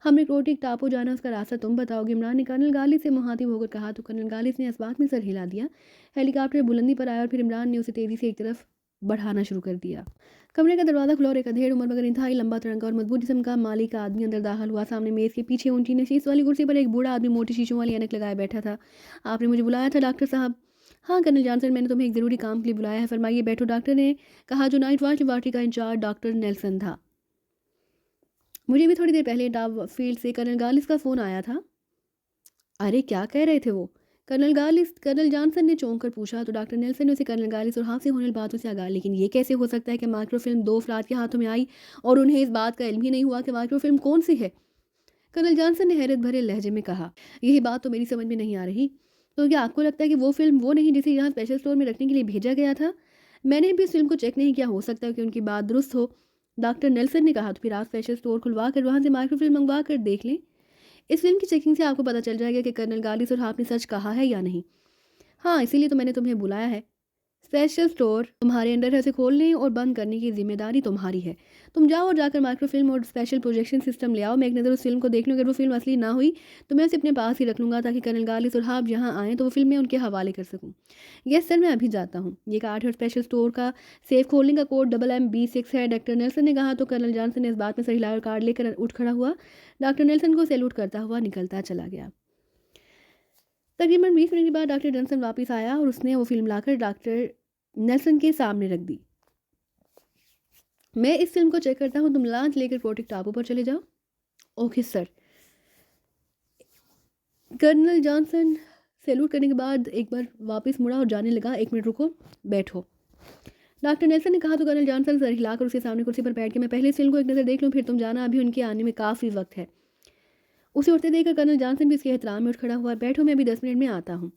हम निकोटिक टापू जाना उसका रास्ता तुम बताओगे, इमरान ने कर्नल गालिब से मुहातिब होकर कहा। तो कर्नल गालिब ने इस बात में सर हिला दिया। हेलीकॉप्टर बुलंदी पर आया और फिर इमरान ने उसे तेज़ी से एक तरफ बढ़ाना शुरू कर दिया। कमरे का दरवाज़ा खुला और एक अधेड़ उम्र मगर इंतहाई लंबा तिरंगा और मजबूत जिस्म का माली का आदमी अंदर दाखिल हुआ। सामने मेज़ के पीछे ऊंची नशीस वाली कुर्सी पर एक बूढ़ा आदमी मोटी शीशों वाली ऐनक लगाए बैठा था। आपने मुझे बुलाया था डॉक्टर साहब? हाँ कर्नल जॉनसन, मैंने तुम्हें एक ज़रूरी काम के लिए बुलाया है। फरमाइए, बैठो, डॉक्टर ने कहा, जो नाइट वॉच लेबॉर्ट्री का इंचार्ज डॉक्टर नेल्सन था। मुझे भी थोड़ी देर पहले डाव फील्ड से कर्नल गालिस का फ़ोन आया था। अरे क्या कह रहे थे वो? कर्नल जॉनसन ने चौंक कर पूछा। तो डॉक्टर नेल्सन ने उसे कर्नल गालिस और हाफ से होने वाली बातों से आगाह। लेकिन ये कैसे हो सकता है कि माइक्रोफिल्म 2 अफराद के हाथों में आई और उन्हें इस बात का इल्म ही नहीं हुआ कि माइक्रोफिल्म कौन सी है? कर्नल जॉनसन ने हैरत भरे लहजे में कहा, यही बात तो मेरी समझ में नहीं आ रही। तो क्या आपको लगता है कि वो फिल्म वो नहीं जिसे यहाँ स्पेशल स्टोर में रखने के लिए भेजा गया था? मैंने भी इस फिल्म को चेक नहीं किया, हो सकता है कि उनकी बात दुरुस्त हो। डॉक्टर नेल्सन ने कहा। तो फिर आप स्पेशल स्टोर खुलवा कर वहाँ से माइक्रोफिल्म मंगवा कर देख लें। इस फिल्म की चेकिंग से आपको पता चल जाएगा कि कर्नल गालिस और आपने सच कहा है या नहीं। हाँ, इसीलिए तो मैंने तुम्हें बुलाया है। स्पेशल स्टोर तुम्हारे अंडर है, उसे खोलने और बंद करने की जिम्मेदारी तुम्हारी है। तुम जाओ और जाकर माइक्रोफिल्म और स्पेशल प्रोजेक्शन सिस्टम ले आओ। मैं एक नज़र उस फिल्म को देख लूँ, अगर वो फिल्म असली ना हुई तो मैं उसे अपने पास ही रख लूँगा ताकि कर्नल गालिस और हाब यहाँ आएँ तो वो फिल्म मैं उनके हवाले कर सकूँ। यस सर, मैं अभी जाता हूँ। ये कार्ड है और स्पेशल स्टोर का सेफ खोलने का कोड MB6 है, डॉक्टर नेल्सन ने कहा। तो कर्नल जॉनसन ने इस बात में सर हिलाया और कार्ड लेकर उठ खड़ा हुआ। डॉक्टर नेल्सन को सैल्यूट करता हुआ निकलता चला गया। तकरीबन 20 मिनट के बाद डॉक्टर जॉनसन वापस आया और उसने वो फिल्म लाकर डॉक्टर नेल्सन के सामने रख दी। मैं इस फिल्म को चेक करता हूँ, तुम लॉन्च लेकर प्रोटेक्ट टापू पर चले जाओ। Okay sir. Colonel Johnson salute करने के बाद एक बार वापस मुड़ा और जाने लगा। 1 मिनट रुको, बैठो, डॉक्टर नेल्सन ने कहा। तो कर्नल जॉनसन सर हिलाकर उसके सामने कुर्सी पर बैठ के, मैं पहले इस फिल्म को एक नज़र देख लूँ, फिर तुम जाना, अभी उनके आने में काफ़ी वक्त है। उसे उठते देखकर कर्नल जॉनसन भी उसके एहतराम में उठ खड़ा हुआ। बैठो, मैं अभी 10 मिनट में आता हूँ।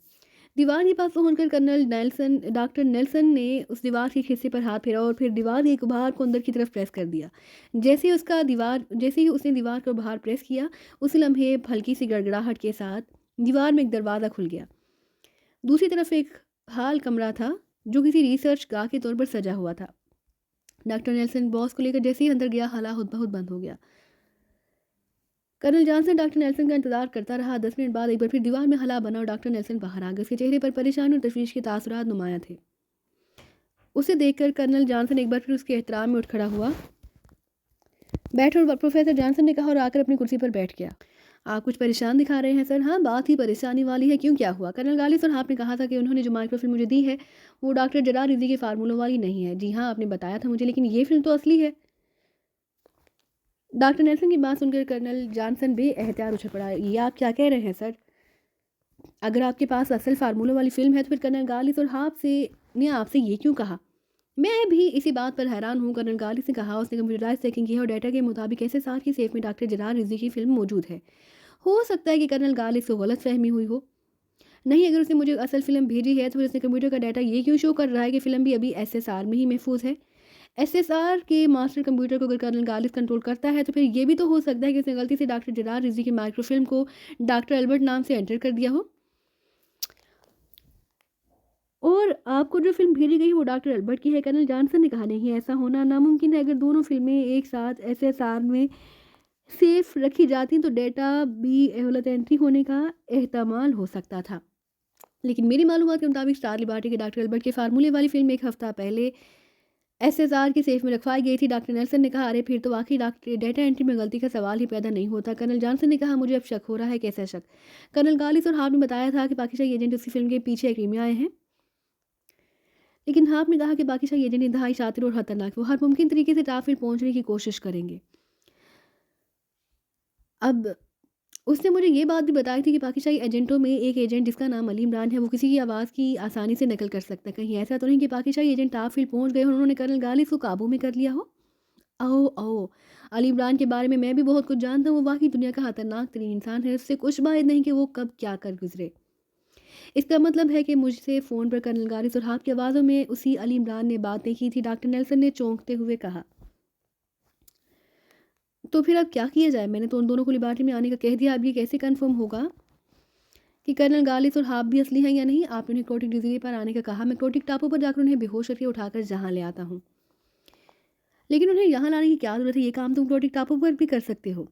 दीवार के पास पहुंचकर डॉक्टर नेल्सन ने उस दीवार के एक हिस्से पर हाथ फेरा और फिर दीवार के एक उभार को अंदर की तरफ प्रेस कर दिया। जैसे ही उसने दीवार को बाहर प्रेस किया, उसी लम्हे हल्की सी गड़गड़ाहट के साथ दीवार में एक दरवाज़ा खुल गया। दूसरी तरफ एक हाल कमरा था जो किसी रिसर्च गाह के तौर पर सजा हुआ था। डॉक्टर नेल्सन बॉस को लेकर जैसे ही अंदर गया, हाला खुद बहुत बंद हो गया। कर्नल जॉनसन डॉक्टर नेल्सन का इंतजार करता रहा। 10 मिनट बाद एक बार फिर दीवार में हला बना और डॉक्टर नेल्सन बाहर आ गए। उसके चेहरे पर परेशानी और तशवीश के तासुरात नुमाया थे। उसे देखकर कर्नल जॉनसन एक बार फिर उसके एहतराम में उठ खड़ा हुआ। बैठो, प्रोफेसर जॉनसन ने कहा और आकर अपनी कुर्सी पर बैठ गया। आप कुछ परेशान दिखा रहे हैं सर। हाँ, बात ही परेशानी वाली है। क्यों, क्या हुआ? कर्नल गालिब और आपने कहा था कि उन्होंने जो माइक्रोफिल्म मुझे दी है वो डॉक्टर जरार रिजी के फार्मूलों वाली नहीं है। जी हाँ, आपने बताया था मुझे, लेकिन ये फिल्म तो असली है। डॉक्टर नेल्सन की बात सुनकर कर्नल जॉनसन बेएहतियात उछल पड़ा। ये आप क्या कह रहे हैं सर? अगर आपके पास असल फार्मूलों वाली फिल्म है तो फिर कर्नल गालिस और हाफ से ने आपसे ये क्यों कहा? मैं भी इसी बात पर हैरान हूँ, कर्नल गालिस ने कहा। उसने कंप्यूटराइज चेकिंग की है और डाटा के मुताबिक ऐसे साथ की सेफ में डॉक्टर जरार रिजी की फिल्म मौजूद है। हो सकता है कि कर्नल गालिस को गलत फहमी हुई हो। नहीं, अगर उसने मुझे असल फिल्म भेजी है तो फिर उसने कंप्यूटर का डाटा ये क्यों शो कर रहा है कि फिल्म भी अभी SSR में ही महफूज है। SSR के मास्टर कंप्यूटर को अगर कर्नल गालिस कंट्रोल करता है तो फिर ये भी तो हो सकता है कि उसने गलती से डॉक्टर जरार रिजी की माइक्रोफिल्म को डॉक्टर अल्बर्ट नाम से एंटर कर दिया हो और आपको जो फ़िल्म भेजी गई वो डॉक्टर अल्बर्ट की है। कर्नल जॉनसन ने कहा, नहीं, ऐसा होना नामुमकिन है। अगर दोनों फ़िल्में एक साथ SSR में सेफ रखी जाती तो डेटा भी एहलत एंट्री होने का एहतमाल हो सकता था। लेकिन मेरी मालूमात के मुताबिक स्टार लिबार्टी के डॉक्टर अल्बर्ट के फार्मूले वाली फ़िल्म 1 हफ़्ता पहले SSR की सेफ में रखवाई गई थी। डॉक्टर नेल्सन ने कहा, अरे फिर तो वाकई डॉक्टर डेटा एंट्री में गलती का सवाल ही पैदा नहीं होता। कर्नल जॉनसन ने कहा, मुझे अब शक हो रहा है। कैसा शक? कर्नल गालिस और हार्प ने बताया था कि पाकिस्तानी एजेंट उसी फिल्म के पीछे एक में आए हैं। लेकिन हार्प ने कहा कि पाकिस्तानी एजेंट इंतहाई शातिर और खतरनाक, वो हर मुमकिन तरीके से टाफिल पहुंचने की कोशिश करेंगे। अब उसने मुझे ये बात भी बताई थी कि पाकिस्तानी एजेंटों में एक एजेंट जिसका नाम अली इमरान है, वो किसी की आवाज़ की आसानी से नकल कर सकता है। कहीं ऐसा तो नहीं कि पाकिस्तानी एजेंट टाफिल पहुंच गए और उन्होंने कर्नल गालिस को काबू में कर लिया हो? आओ आओ, अली इमरान के बारे में मैं भी बहुत कुछ जानता हूँ। वो वाकई दुनिया का खतरनाक तरीन इंसान है। उससे कुछ बात नहीं कि वो कब क्या कर गुजरे। इसका मतलब है कि मुझसे फ़ोन पर कर्नल गालिस और हाथ की आवाज़ों में उसी अली इमरान ने बातें की थी। डॉक्टर नेल्सन ने चौंकते हुए कहा। तो फिर अब क्या किया जाए? मैंने तो उन दोनों को लिबर्टी में आने का कह दिया। अब ये कैसे कंफर्म होगा कि कर्नल गालिस और हाफ भी असली हैं या नहीं? आपने उन्हें क्रोटिक जजीरे पर आने का कहा। मैं क्रोटिक टापू पर जाकर उन्हें बेहोश करके उठाकर जहाँ ले आता हूँ। लेकिन उन्हें यहाँ लाने की क्या ज़रूरत है? ये काम तुम क्रोटिक टापू पर भी कर सकते हो।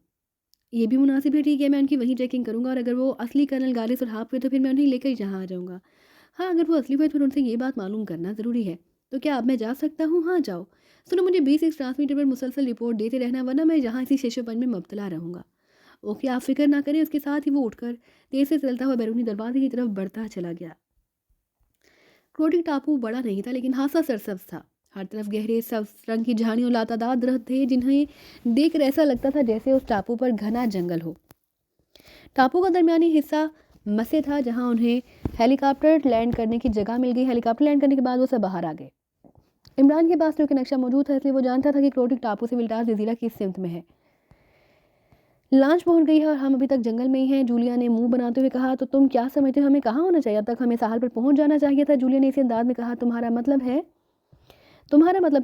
ये भी मुनासिब है, ठीक है, मैं उनकी वहीं चेकिंग करूँगा और अगर वो असली कर्नल गालिस और हाफ़ हुए तो फिर मैं उन्हें लेकर यहाँ आ जाऊँगा। हाँ, अगर वो असली हुए तो फिर उनसे ये बात मालूम करना ज़रूरी है। तो क्या अब मैं जा सकता हूँ? हाँ, जाओ। सुनो, मुझे 20 ट्रांसमीटर पर मुसलसल रिपोर्ट देते रहना, वरना मैं यहाँ इसी शेषोपन में मुब्तला रहूँगा। ओके, आप फ़िक्र ना करें। उसके साथ ही वो उठकर तेज़ से चलता हुआ बैरूनी दरवाजे की तरफ बढ़ता चला गया। क्रोटिक टापू बड़ा नहीं था लेकिन हासा सरसब्ज था। हर तरफ गहरे सब्ज रंग की झाड़ियों लातादार दरख्त थे जिन्हें देखकर ऐसा लगता था जैसे उस टापू पर घना जंगल हो। टापू का दरमियानी हिस्सा मसे था जहां उन्हें हेलीकॉप्टर लैंड करने की जगह मिल गई। हेलीकॉप्टर लैंड करने के बाद वो सब बाहर आ गए। इमरान के पास क्योंकि नक्शा मौजूद था इसलिए वो जानता था कि क्रोटिक टापू से विल्टास जजीरा किस सिमत में है। लॉन्च पहुंच गई है और हम अभी तक जंगल में ही हैं, जूलिया ने मुंह बनाते हुए कहा। तो तुम क्या समझते हो हमें कहाँ होना चाहिए? अब तक हमें साहल पर पहुंच जाना चाहिए था, जूलिया ने इसी अंदाज में कहा। तुम्हारा मतलब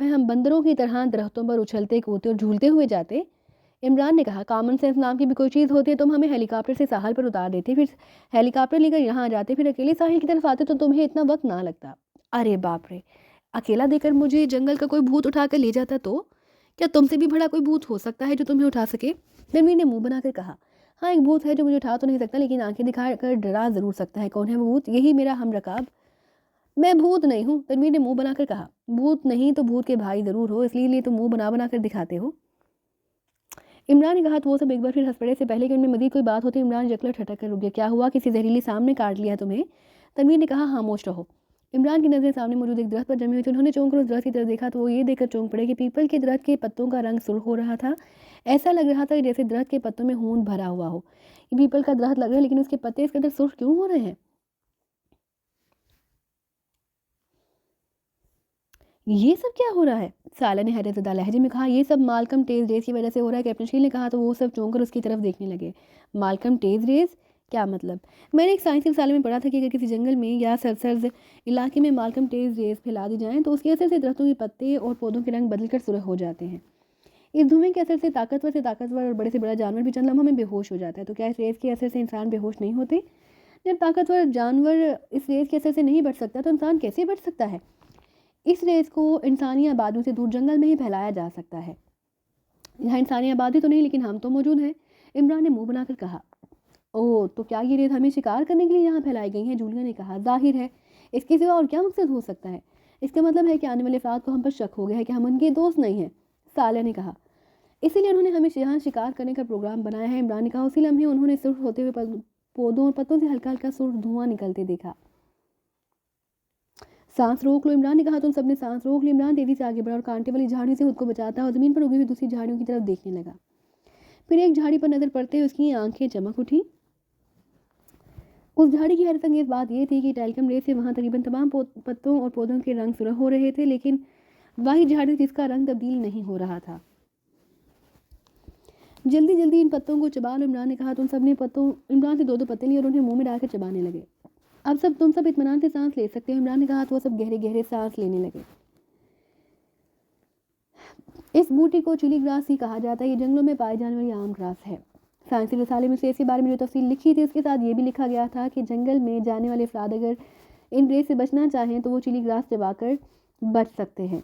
है हम बंदरों की तरह दरख्तों पर उछलते कूदते और झूलते हुए जाते? इमरान ने कहा, कॉमन सेंस नाम की भी कोई चीज़ होती है? तुम हमें हेलीकॉप्टर से साहल पर उतार देते, फिर हेलीकॉप्टर लेकर यहाँ आ जाते, फिर अकेले साहिल की तरफ आते तो तुम्हें इतना वक्त ना लगता। अरे बाप रे, अकेला देकर मुझे जंगल का कोई भूत उठाकर ले जाता तो? क्या तुमसे भी बड़ा कोई भूत हो सकता है जो तुम्हें उठा सके? रणवीर ने मुंह बनाकर कहा, हाँ, एक भूत है जो मुझे उठा तो नहीं सकता लेकिन आंखें दिखाकर डरा जरूर सकता है। कौन है वो भूत? यही मेरा हम रकाब। मैं भूत नहीं हूँ, रणवीर ने मुंह बनाकर कहा। भूत नहीं तो भूत के भाई जरूर हो, इसलिए तो मुंह बना बना कर दिखाते हो। इमरान ने कहा। तो वो सब एक बार फिर हंस पड़े। से पहले कि उनमें मजीद कोई बात होती इमरान जकलर ठटक कर रुक गया। क्या हुआ? किसी जहरीली सांप ने काट लिया तुम्हें? तनवीर ने कहा, खामोश रहो। इमरान की नज़रें सामने मौजूद एक दरख्त पर जमी हुई थी। उन्होंने चौंक कर उस दरख्त की तरफ देखा तो वो ये देखकर चौंक पड़े कि पीपल के दरख्त के पत्तों का रंग सुर्ख हो रहा था। ऐसा लग रहा था कि जैसे दरख्त के पत्तों में खून भरा हुआ हो। ये पीपल का दरख्त लग रहा है लेकिन उसके पत्ते इस कदर सुर्ख क्यों हो रहे हैं? ये सब क्या हो रहा है? साला ने हैरतज़दा लहजे में कहा। ये सब मालकम टेज रेस की वजह से हो रहा है, कैप्टन शील ने कहा। तो वो सब चौंक कर उसकी तरफ देखने लगे। मालकम टेज रेस? क्या मतलब? मैंने एक साइंस रिसाले में पढ़ा था कि अगर किसी जंगल में या सरसब्ज इलाके में मालकम टेज रेस फैला दी जाएं तो उसके असर से दरख्तों के पत्ते और पौधों के रंग बदलकर सुर्ख हो जाते हैं। इस धुएं के असर से ताकतवर और बड़े से बड़ा जानवर भी चंद लम्हों में बेहोश हो जाता है। तो क्या इस रेस के असर से इंसान बेहोश नहीं होते? जब ताकतवर जानवर इस रेस के असर से नहीं बच सकता तो इंसान कैसे बच सकता है? इस रेस को इंसानी आबादियों से दूर जंगल में ही फैलाया जा सकता है। यहाँ इंसानी आबादी तो नहीं लेकिन हम तो मौजूद हैं, इमरान ने मुंह बनाकर कहा। ओह, तो क्या ये रेत हमें शिकार करने के लिए यहाँ फैलाई गई है? जूलिया ने कहा। जाहिर है, इसके सिवा और क्या मकसद हो सकता है? इसका मतलब है कि आने वाले अफराद को हम पर शक हो गया है कि हम उनके दोस्त नहीं हैं, सालिया ने कहा। इसीलिए उन्होंने हमें यहाँ शिकार करने का प्रोग्राम बनाया है, इमरान ने कहा। उसी लम्हे उन्होंने सुर्ख होते हुए पौधों और पत्तों से हल्का हल्का सुर्ख धुआं निकलते देखा। सांस रोक लो, इमरान ने कहा। तुम सबने सांस रोक ली। इमरान तेजी से आगे बढ़ा और कांटे वाली झाड़ियों से खुद को बचाता और जमीन पर उगी हुई दूसरी झाड़ियों की तरफ देखने लगा। फिर एक झाड़ी पर नजर पड़ते ही उसकी आंखें चमक उठी। उस झाड़ी की हैरतअंगेज बात यह थी कि टेलकम रेस से वहां तकरीबन तमाम पत्तों और पौधों के रंग सुर्ख हो रहे थे, लेकिन वही झाड़ी जिसका रंग तब्दील नहीं हो रहा था। जल्दी जल्दी इन पत्तों को चबा लो, इमरान ने कहा। तुम सबने पत्तों इमरान से दो दो पत्ते लिए और उन्हें मुंह में डालकर चबाने लगे। अब तुम सब इत्मीनान से सांस ले सकते हो, इमरान ने कहा। तो वो सब गहरे गहरे सांस लेने लगे। इस बूटी को चिली ग्रास ही कहा जाता है। ये जंगलों में पाए जाने वाली आम ग्रास है। साइंसी रिसाले में से इसके बारे में जो तफसील लिखी थी उसके साथ ये भी लिखा गया था कि जंगल में जाने वाले अफराद अगर इन रेस से बचना चाहें तो वो चिली ग्रास चबाकर बच सकते हैं।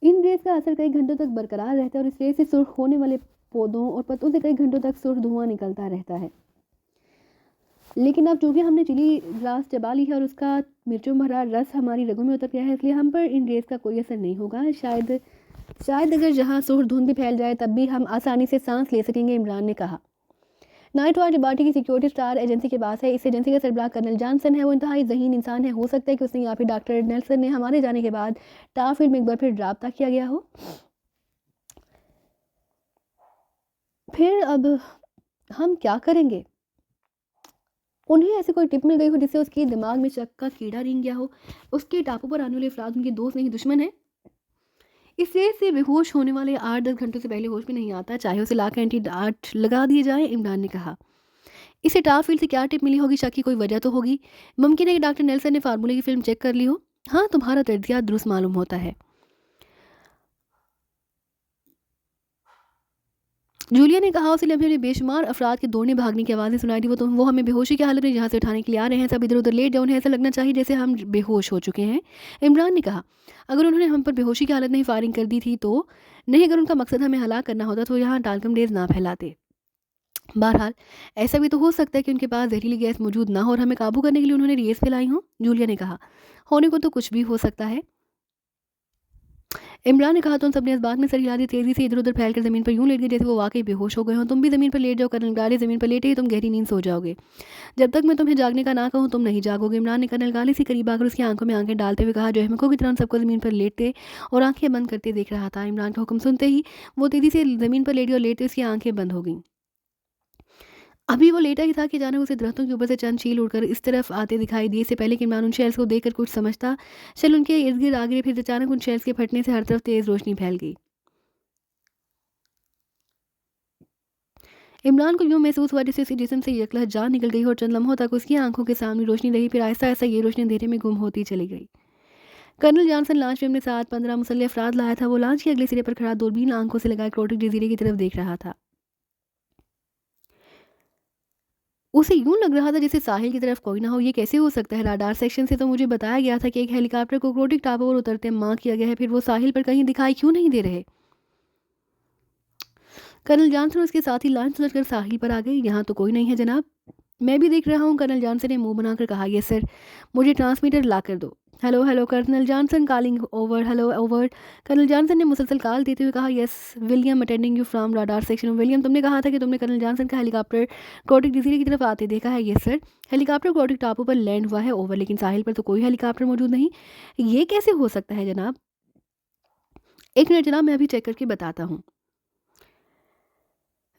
इन रेस का असर कई घंटों तक बरकरार रहता है और इस रेस से सुर्ख होने वाले पौधों और पत्तों से कई घंटों तक सुर्ख धुआं निकलता रहता है। लेकिन अब चूंकि हमने चिली ग्रास चबा ली है और उसका मिर्चों भरा रस हमारी रगों में उतर गया है, इसलिए हम पर इन रेस का कोई असर नहीं होगा। शायद अगर जहाँ सुर्ख धुंध भी फैल जाए तब भी हम आसानी से सांस ले सकेंगे, इमरान ने कहा। नाइट वॉच लिबर्टी की सिक्योरिटी स्टार एजेंसी के पास है। इस एजेंसी का सरबराह कर्नल जॉनसन है। वो इंतहाई ज़हीन इंसान है। हो सकता है कि उसने या फिर डॉक्टर नेल्सन ने हमारे जाने के बाद टाफील्ड में एक बार फिर रब्ता किया गया हो। फिर अब हम क्या करेंगे? उन्हें ऐसी कोई टिप मिल गई हो जिससे उसके दिमाग में शक का कीड़ा रेंग गया हो। उसके टापू पर आने वाले अफराद उनके दोस्त नहीं दुश्मन है। इस रेस से बेहोश होने वाले 8-10 घंटों से पहले होश में नहीं आता, चाहे उसे लाख एंटी डार्ट लगा दिए जाए, इमरान ने कहा। इसे टाफील्ड से क्या टिप मिली होगी? शक की कोई वजह तो होगी। मुमकिन है कि डॉक्टर नेल्सन ने फार्मूले की फिल्म चेक कर ली हो। हाँ, तुम्हारा तजिया दुरुस्त मालूम होता है। जूलिया ने कहा। उसे लम्हे में बेशुमार अफराद के दौड़ने भागने की आवाज़ें सुनाई दी। वो हमें बेहोशी की हालत में यहाँ से उठाने के लिए आ रहे हैं। सब इधर उधर लेट जाओ, उन्हें ऐसा लगना चाहिए जैसे हम बेहोश हो चुके हैं। इमरान ने कहा, अगर उन्होंने हम पर बेहोशी की हालत में ही फायरिंग कर दी थी तो नहीं, अगर उनका मकसद हमें हलाक करना होता तो यहाँ टालकम रेज ना फैलाते। बहरहाल ऐसा भी तो हो सकता है कि उनके पास जहरीली गैस मौजूद ना हो और हमें काबू करने के लिए उन्होंने रेस फैलाई हो। जूलिया ने कहा, होने को तो कुछ भी हो सकता है। इमरान ने कहा। तो उन सबने इस बात में सर हिला दी। तेजी से इधर उधर फैलकर ज़मीन पर यूं लेट गए जैसे वो वाकई बेहोश हो गए हों। तुम भी ज़मीन पर लेट जाओ कर्नल गाली, ज़मीन पर लेटे ही तुम गहरी नींद सो जाओगे। जब तक मैं तुम्हें जागने का ना कहूँ तुम नहीं जागोगे। इमरान ने कर्नल गाली से करीब आकर उसकी आंखों में आंखें डालते हुए कहा, जो अहमकों की तरह उन सबको ज़मीन पर लेटते और आंखें बंद करते देख रहा था। इमरान का हुक्म सुनते ही वो तेज़ी से ज़मीन पर लेट गई और लेटते उसकी आंखें बंद हो गईं। अभी वो लेटा ही था कि अचानक उसे दरख्तों के ऊपर से चंद चील उड़कर इस तरफ आते दिखाई दिए। इससे पहले कि इमरान उन शेल्स को देखकर कुछ समझता, शेल उनके इर्द गिर्द आ गिरे। फिर अचानक उन शेल्स के फटने से हर तरफ तेज रोशनी फैल गई। इमरान को यूं महसूस हुआ जैसे उसके जिस्म से यकलह जान निकल गई और चंद लम्हों तक उसकी आंखों के सामने रोशनी रही। फिर आहिस्ता आहिस्ता ये रोशनी अंधेरे में गुम होती चली गई। कर्नल जॉनसन लांच में अपने साथ 15 मुसल्ले अफराद लाया था। वो लांच के अगले सिरे पर खड़ा दूरबीन आंखों से लगाए क्रोटिक जजीरे की तरफ देख रहा था। उसे यूं लग रहा था जैसे साहिल की तरफ कोई ना हो। ये कैसे हो सकता है? राडार सेक्शन से तो मुझे बताया गया था कि एक हेलीकॉप्टर को क्रोटिक टापू पर उतरते मार्क किया गया है। फिर वो साहिल पर कहीं दिखाई क्यों नहीं दे रहे? कर्नल जॉनसन उसके साथ ही लॉन्च उतर कर साहिल पर आ गई। यहाँ तो कोई नहीं है जनाब। मैं भी देख रहा हूँ, कर्नल जॉनसन ने मुंह बनाकर कहा। यस सर, मुझे ट्रांसमीटर ला कर दो। Hello hello colonel Johnson calling over, hello over. Colonel Johnson ने मुसलसल कॉल देते हुए कहा, yes William attending you from radar section. William, तुमने कहा था कि तुमने कर्नल जॉनसन का हेलीकॉप्टर क्रोटिक जजीरे की तरफ आते देखा है। यस सर, हेलीकॉप्टर क्रोटिक टापू पर लैंड हुआ है। ओवर। लेकिन साहिल पर तो कोई हेलीकॉप्टर मौजूद नहीं। ये कैसे हो सकता है जनाब? एक मिनट जनाब, मैं अभी चेक करके बताता हूँ।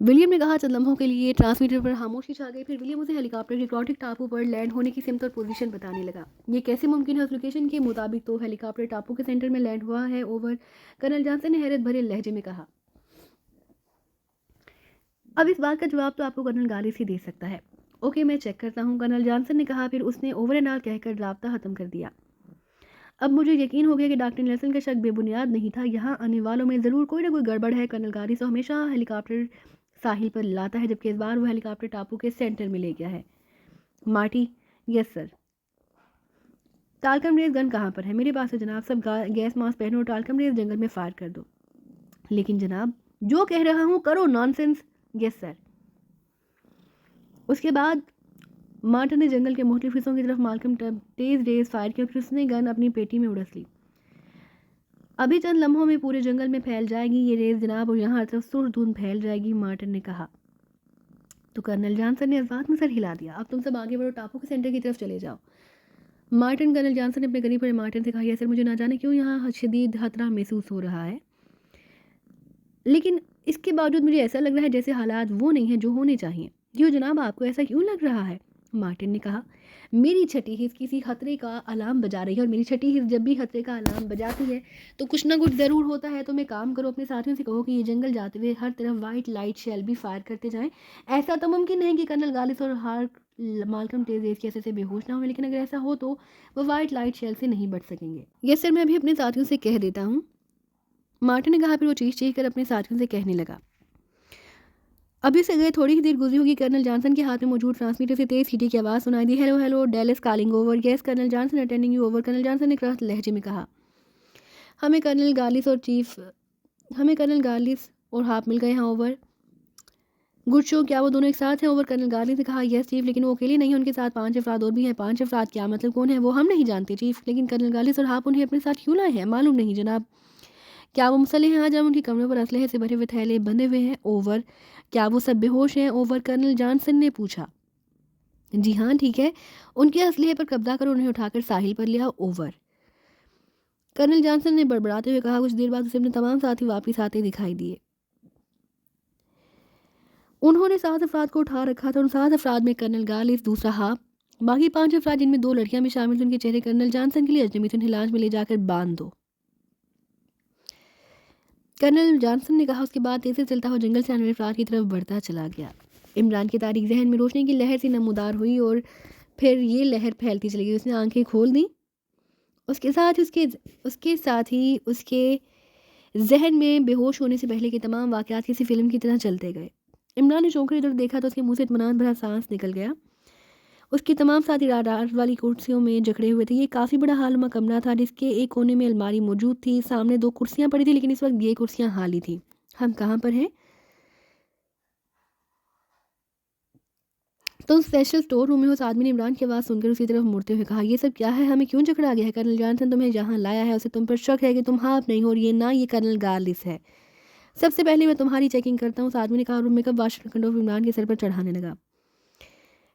विलियम ने कहा। चंद लम्हों के लिए ट्रांसमीटर पर खामोशी छा गई। फिर विलियम उसे हेलीकॉप्टर के क्रोटिक टापू पर लैंड होने की सिमत और पोजीशन बताने लगा। ये कैसे मुमकिन है? उस लोकेशन के मुताबिक तो हेलीकॉप्टर टापू के सेंटर में लैंड हुआ है। ओवर। कर्नल जॉनसन ने हैरत भरे लहजे में कहा। अब इस बात का जवाब तो आपको कर्नल गालिस ही दे सकता है। ओके, मैं चेक करता हूँ, कर्नल जॉनसन ने कहा। फिर उसने ओवर एंड ऑल कहकर राब्ता ख़त्म कर दिया। अब मुझे यकीन हो गया कि डॉक्टर नेल्सन का शक बेबुनियाद नहीं था। यहाँ आने वालों में ज़रूर कोई ना कोई गड़बड़ है। कर्नल गालिस तो हमेशा हेलीकॉप्टर साहिल पर लाता है, जबकि इस बार वो हेलीकॉप्टर टापू के सेंटर में ले गया है। Marty. Yes sir. Talcum rays gun कहाँ पर है? मेरे पास है जनाब। सब गैस मास्क पहनो और टालकम रेज जंगल में फायर कर दो। लेकिन जनाब, जो कह रहा हूँ करो। नॉनसेंस। Yes sir. उसके बाद मार्टिन ने जंगल के मुख्तलिफ हिस्सों की तरफ मालकम तेज रेज फायर किया। फिर उसने गन अपनी पेटी में उड़स ली। अभी चंद लम्हों में पूरे जंगल में फैल जाएगी ये रेस जनाब, और यहाँ हर तरफ सुर्ख धुंध फैल जाएगी, मार्टिन ने कहा। तो कर्नल जॉनसन ने इस बात में सर हिला दिया। अब तुम सब आगे बढ़ो, टापू के सेंटर की तरफ चले जाओ। मार्टिन। कर्नल जॉनसन ने अपने करीब खड़े मार्टिन से कहा, सर मुझे ना जाने क्यों यहाँ शदीद खतरा महसूस हो रहा है, लेकिन इसके बावजूद मुझे ऐसा लग रहा है जैसे हालात वो नहीं है जो होने चाहिए। क्यों जनाब, आपको ऐसा क्यों लग रहा है? मार्टिन ने कहा, मेरी छठी हिस्स किसी खतरे का अलार्म बजा रही है, और मेरी छठी हिस्स जब भी खतरे का अलार्म बजाती है तो कुछ ना कुछ ज़रूर होता है। तो मैं काम करो, अपने साथियों से कहो कि ये जंगल जाते हुए हर तरफ वाइट लाइट शेल भी फायर करते जाएं। ऐसा तो मुमकिन नहीं कि कर्नल गालिस और हार्क मालकम टेजेस के ऐसे से बेहोश ना हो, लेकिन अगर ऐसा हो तो वह वाइट लाइट शेल से नहीं बच सकेंगे। यस सर, मैं अभी अपने साथियों से कह देता हूँ, मार्टिन ने कहा। फिर वो चीख चीख कर अपने साथियों से कहने लगा। अभी से गए थोड़ी ही देर गुजरी होगी, कर्नल जॉनसन के हाथ में मौजूद ट्रांसमीटर से तेज सीटी की आवाज़ सुनाई दी। Hello hello, Dallas calling over. Yes colonel Johnson attending you. Over. Colonel Johnson ने क्रस्त लहजे में कहा। हमें कर्नल गालिस और हाफ मिल गए हैं। ओवर। गुड शो, क्या वो दोनों एक साथ हैं? ओवर। कर्नल गालिस ने कहा, यस चीफ, लेकिन वो अकेले नहीं, उनके साथ 5 अफराद और भी हैं। 5 अफराद क्या मतलब, कौन है वो? हम नहीं जानते चीफ, लेकिन कर्नल गालिस और हाफ उन्हें अपने साथ क्यों लाए हैं? मालूम नहीं जनाब। क्या वो मुसल्ले हैं? आज हम उनके कमरों पर असलहे से भरे हुए थैले बंधे हुए हैं। ओवर। क्या वो सब बेहोश हैं? ओवर। कर्नल जॉनसन ने पूछा। जी हाँ, ठीक है, उनके असलहे पर कब्जा कर उन्हें उठाकर साहिल पर लिया। ओवर। कर्नल जॉनसन ने बड़बड़ाते हुए कहा। कुछ देर बाद उसे अपने तमाम साथी वापस आते दिखाई दिए। उन्होंने 7 अफराद को उठा रखा था। उन 7 अफराद में कर्नल गालिस, दूसरा हाफ, बाकी 5 अफराद जिनमें 2 लड़कियां भी शामिल थी, उनके चेहरे कर्नल जॉनसन के लिए अजनबी थे। उन्हें लांच में ले जाकर बांध दो, कर्नल जॉनसन ने कहा। उसके बाद तेज से चलता हुआ जंगल से आने वाले अफराद की तरफ बढ़ता चला गया। इमरान की तारीख जहन में रोशनी की लहर से नमूदार हुई और फिर ये लहर फैलती चली गई। उसने आंखें खोल दी। उसके साथ ही उसके जहन में बेहोश होने से पहले के तमाम वाक़यात किसी फ़िल्म की तरह चलते गए। इमरान ने चौंक कर इधर देखा तो उसके मुँह से इत्मीनान भरा साँस निकल गया। उसके तमाम साथी रात वाली कुर्सियों में जकड़े हुए थे। ये काफ़ी बड़ा हालनुमा कमरा था जिसके एक कोने में अलमारी मौजूद थी। सामने 2 कुर्सियाँ पड़ी थी लेकिन इस वक़्त ये कुर्सियाँ खाली थीं। हम कहाँ पर हैं? तुम स्पेशल स्टोर रूम में हो। उस आदमी ने इमरान की आवाज़ सुनकर उसी तरफ मुड़ते हुए कहा, ये सब क्या है? हमें क्यों जकड़ा गया है? कर्नल जॉनसन तुम्हें यहाँ लाया है, उसे तुम पर शक है कि तुम हाफ नहीं हो और ये कर्नल गार्लिस है। सबसे पहले मैं तुम्हारी चेकिंग करता हूँ। उस आदमी ने कहा और मेकअप वाशर कंडोम इमरान के सर पर चढ़ाने लगा।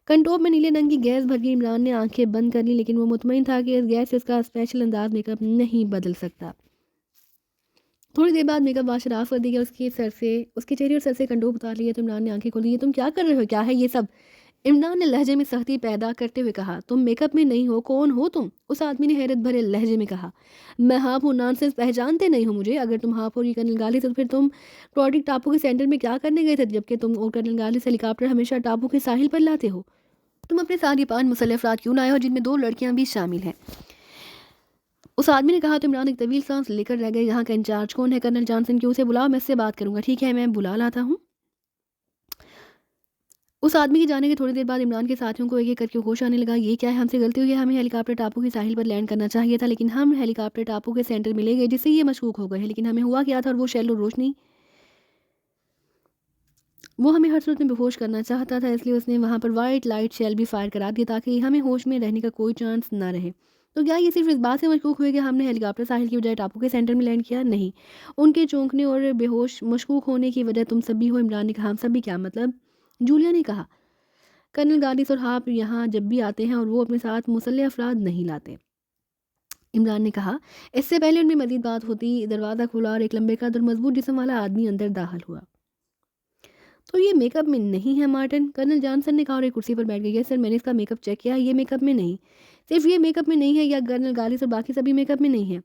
कंटोप में नीले रंग की गैस भर गई। इमरान ने आंखें बंद कर ली लेकिन वो मुतमईन था कि इस गैस से उसका स्पेशल अंदाज मेकअप नहीं बदल सकता। थोड़ी देर बाद मेकअप वाशर ऑफ कर दिया। उसके चेहरे और सर से कंडोप उतार लिया तो इमरान ने आंखें खोली। ये तुम क्या कर रहे हो? क्या है ये सब? इमरान ने लहजे में सख्ती पैदा करते हुए कहा, तुम मेकअप में नहीं हो, कौन हो तुम? उस आदमी ने हैरत भरे लहजे में कहा, मैं हाफ हूँ। नॉनसेंस, पहचानते नहीं हो मुझे? अगर तुम हाफ हो ये कर्नल गाली से तो फिर तुम प्रोडिक टापू के सेंटर में क्या करने गए थे, जबकि तुम और कर्नल गाली से हेलीकॉप्टर हमेशा टापू के साहिल पर लाते हो? तुम अपने साथ ये 5 मुसल्लह अफराद क्यों लाए हो जिनमें 2 लड़कियां भी शामिल हैं? उस आदमी ने कहा तो इमरान एक तवील सांस लेकर रह गए। यहाँ का इंचार्ज कौन है? कर्नल जॉनसन क्यों? उसे बुलाओ, मैं इससे बात करूंगा। ठीक है, मैं बुला लाता हूँ। उस आदमी के जाने के थोड़ी देर बाद इमरान के साथियों को एक-एक करके होश आने लगा। ये क्या है? हमसे गलती हुई है। हमें हेलीकॉप्टर टापू के साहिल पर लैंड करना चाहिए था, लेकिन हम हेलीकॉप्टर टापू के सेंटर में ले गए जिससे ये मशकूक हो गए हैं। लेकिन हमें हुआ क्या था? और वो शैलो रोशनी, वो हमें हर सूरत में बेहोश करना चाहता था, इसलिए उसने वहाँ पर वाइट लाइट शेल भी फायर करा दिया ताकि हमें होश में रहने का कोई चांस ना रहे। तो क्या ये सिर्फ इस बात से मशकूक हुए कि हमने हेलीकॉप्टर साहिल की बजाय टापू के सेंटर में लैंड किया? नहीं, उनके चौंकने और बेहोश मशकूक होने की वजह तुम सब भी हो। इमरान ने कहा, हम सब भी क्या मतलब? जूलिया ने कहा, कर्नल गालिस और हाप यहाँ जब भी आते हैं और वो अपने साथ मुसल्लह अफराद नहीं लाते। इमरान ने कहा, इससे पहले उनमें मजीद बात होती दरवाज़ा खुला और एक लंबे कद और मजबूत जिस्म वाला आदमी अंदर दाखिल हुआ। तो ये मेकअप में नहीं है मार्टिन? कर्नल जॉनसन ने कहा और एक कुर्सी पर बैठ गई। सर, मैंने इसका मेकअप चेक किया, ये मेकअप में नहीं। सिर्फ ये मेकअप में नहीं है या कर्नल गालिस और बाकी सभी मेकअप में नहीं है?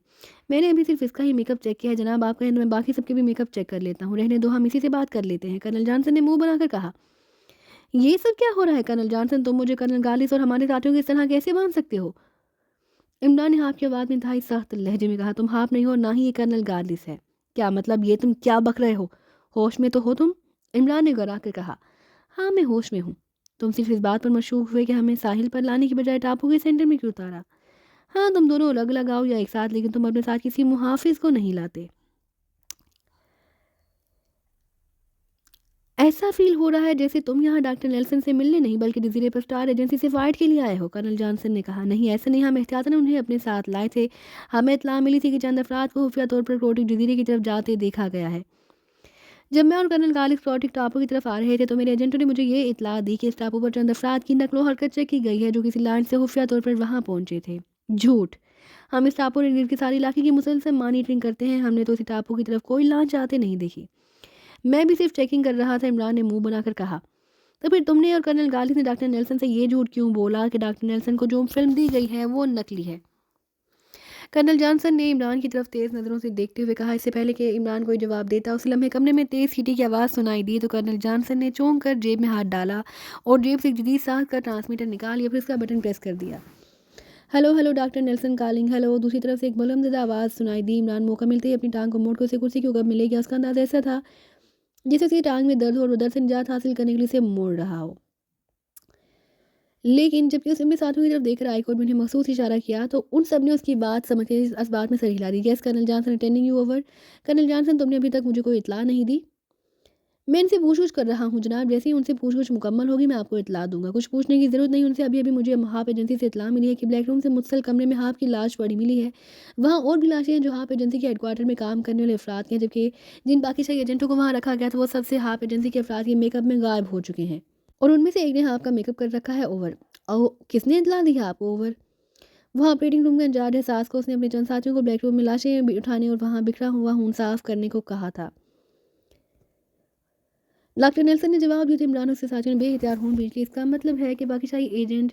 मैंने अभी सिर्फ इसका ही मेकअप चेक किया है जनाब। आप कहें तो मैं बाकी सबके भी मेकअप चेक कर लेता हूँ। रहने दो, हम इसी से बात कर लेते हैं। कर्नल जॉनसन ने मुंह बनाकर कहा, ये सब क्या हो रहा है? कर्नल जॉनसन, तुम मुझे कर्नल गालिस और हमारे साथियों को इस तरह कैसे बांध सकते हो? इमरान ने हाफ की आवाज़ में इंतहाई सख्त लहजे में कहा, तुम हाफ नहीं हो, ना ही ये कर्नल गालिस है। क्या मतलब? ये तुम क्या बक रहे हो? होश में तो हो तुम? इमरान ने घबरा कर कहा, हाँ मैं होश में हूँ। तुम सिर्फ इस बात पर मशहूर हुए कि हमें साहिल पर लाने की बजाय टापू के सेंटर में क्यों उतारा? हाँ, तुम दोनों अलग अलग आओ या एक साथ, लेकिन तुम अपने साथ किसी मुहाफिज को नहीं लाते। ऐसा फील हो रहा है जैसे तुम यहाँ डॉक्टर नेल्सन से मिलने नहीं बल्कि डिजीरे पर स्टार एजेंसी से फाइट के लिए आए हो। कर्नल जॉनसन ने कहा, नहीं ऐसा नहीं, हम एहतियातन उन्हें अपने साथ लाए थे। हमें इत्तला मिली थी कि चंद अफराद को खुफिया तौर पर प्रोटिक जजीरे की तरफ जाते देखा गया है। जब मैं और कर्नल गालिब प्रोटिक टापू की तरफ आ रहे थे तो मेरे एजेंटों ने मुझे ये इत्तला दी कि इस टापू पर चंद अफराद की नकलो हरकत चेक की गई है जो किसी लाइन से खुफिया तौर पर वहाँ पहुँचे थे। झूठ। हम इस टापू और इर्द गिर्द के सारे इलाके की मुसलसल मॉनिटरिंग करते हैं। हमने तो इसी टापू की तरफ कोई लांच आते नहीं देखी। मैं भी सिर्फ चेकिंग कर रहा था। इमरान ने मुंह बनाकर कहा, तो फिर तुमने और कर्नल गालिब ने डॉक्टर नेल्सन से ये झूठ क्यों बोला कि डॉक्टर नेल्सन को जो फिल्म दी गई है वो नकली है? कर्नल जॉनसन ने इमरान की तरफ तेज़ नज़रों से देखते हुए कहा। इससे पहले कि इमरान कोई जवाब देता उस लम्हे कमरे में तेज़ सीटी की आवाज़ सुनाई दी तो कर्नल जॉनसन ने चौंक कर जेब में हाथ डाला और जेब से एक जदीद साथ का ट्रांसमीटर निकाल लिया, फिर उसका बटन प्रेस कर दिया। Hello hello, doctor Nelson calling. Hello. दूसरी तरफ से एक बुलंद आवाज़ सुनाई दी। इमरान मौका मिलते ही अपनी टांग को मोड़ कर उसे कुर्सी क्यों कब मिलेगी, उसका अंदाज़ ऐसा था जैसे उसकी टांग में दर्द हो और वो दर्द से निजात हासिल करने के लिए उसे मोड़ रहा हो। लेकिन जबकि उसने अपने साथियों की तरफ देखकर आईकोर्ट में उन्हें मखसूस इशारा किया तो उन सब ने उसकी बात समझ के इस बात में सर हिला दी। Yes colonel Johnson, attending you over. Colonel Johnson, तुमने अभी तक मुझे कोई इत्तला नहीं दी? मैं इनसे पूछ-पूछ कर रहा हूँ जनाब। जैसे ही उनसे पूछ-पूछ मुकम्मल होगी मैं आपको इत्तला दूंगा। कुछ पूछने की ज़रूरत नहीं उनसे। अभी-अभी मुझे हाप एजेंसी से इत्तला मिली है कि ब्लैक रूम से मुत्तसिल कमरे में हाप की लाश पड़ी मिली है। वहाँ और भी लाशें हैं जो हाप एजेंसी के हेडक्वार्टर में काम करने वाले अफराद के हैं, जबकि जिन पाकिस्तानी एजेंटों को वहाँ रखा गया था वो सबसे हाप एजेंसी के अफराद के मेकअप में गायब हो चुके हैं और उनमें से एक ने हाप का मेकअप कर रखा है। ओवर। किसने इत्तला दी है आपको? ओवर। वहाँ ऑपरेटिंग रूम का इंचार्ज है सास को, उसने अपने चंद साथियों को ब्लैक रूम में लाशें उठाने और वहाँ बिखरा हुआ खून साफ करने को कहा था। डॉक्टर नेल्सन ने जवाब दिया तो इमरान और उसके साथियों ने बेहतियात खून पीट लिया। इसका मतलब है कि पाकिस्तानी एजेंट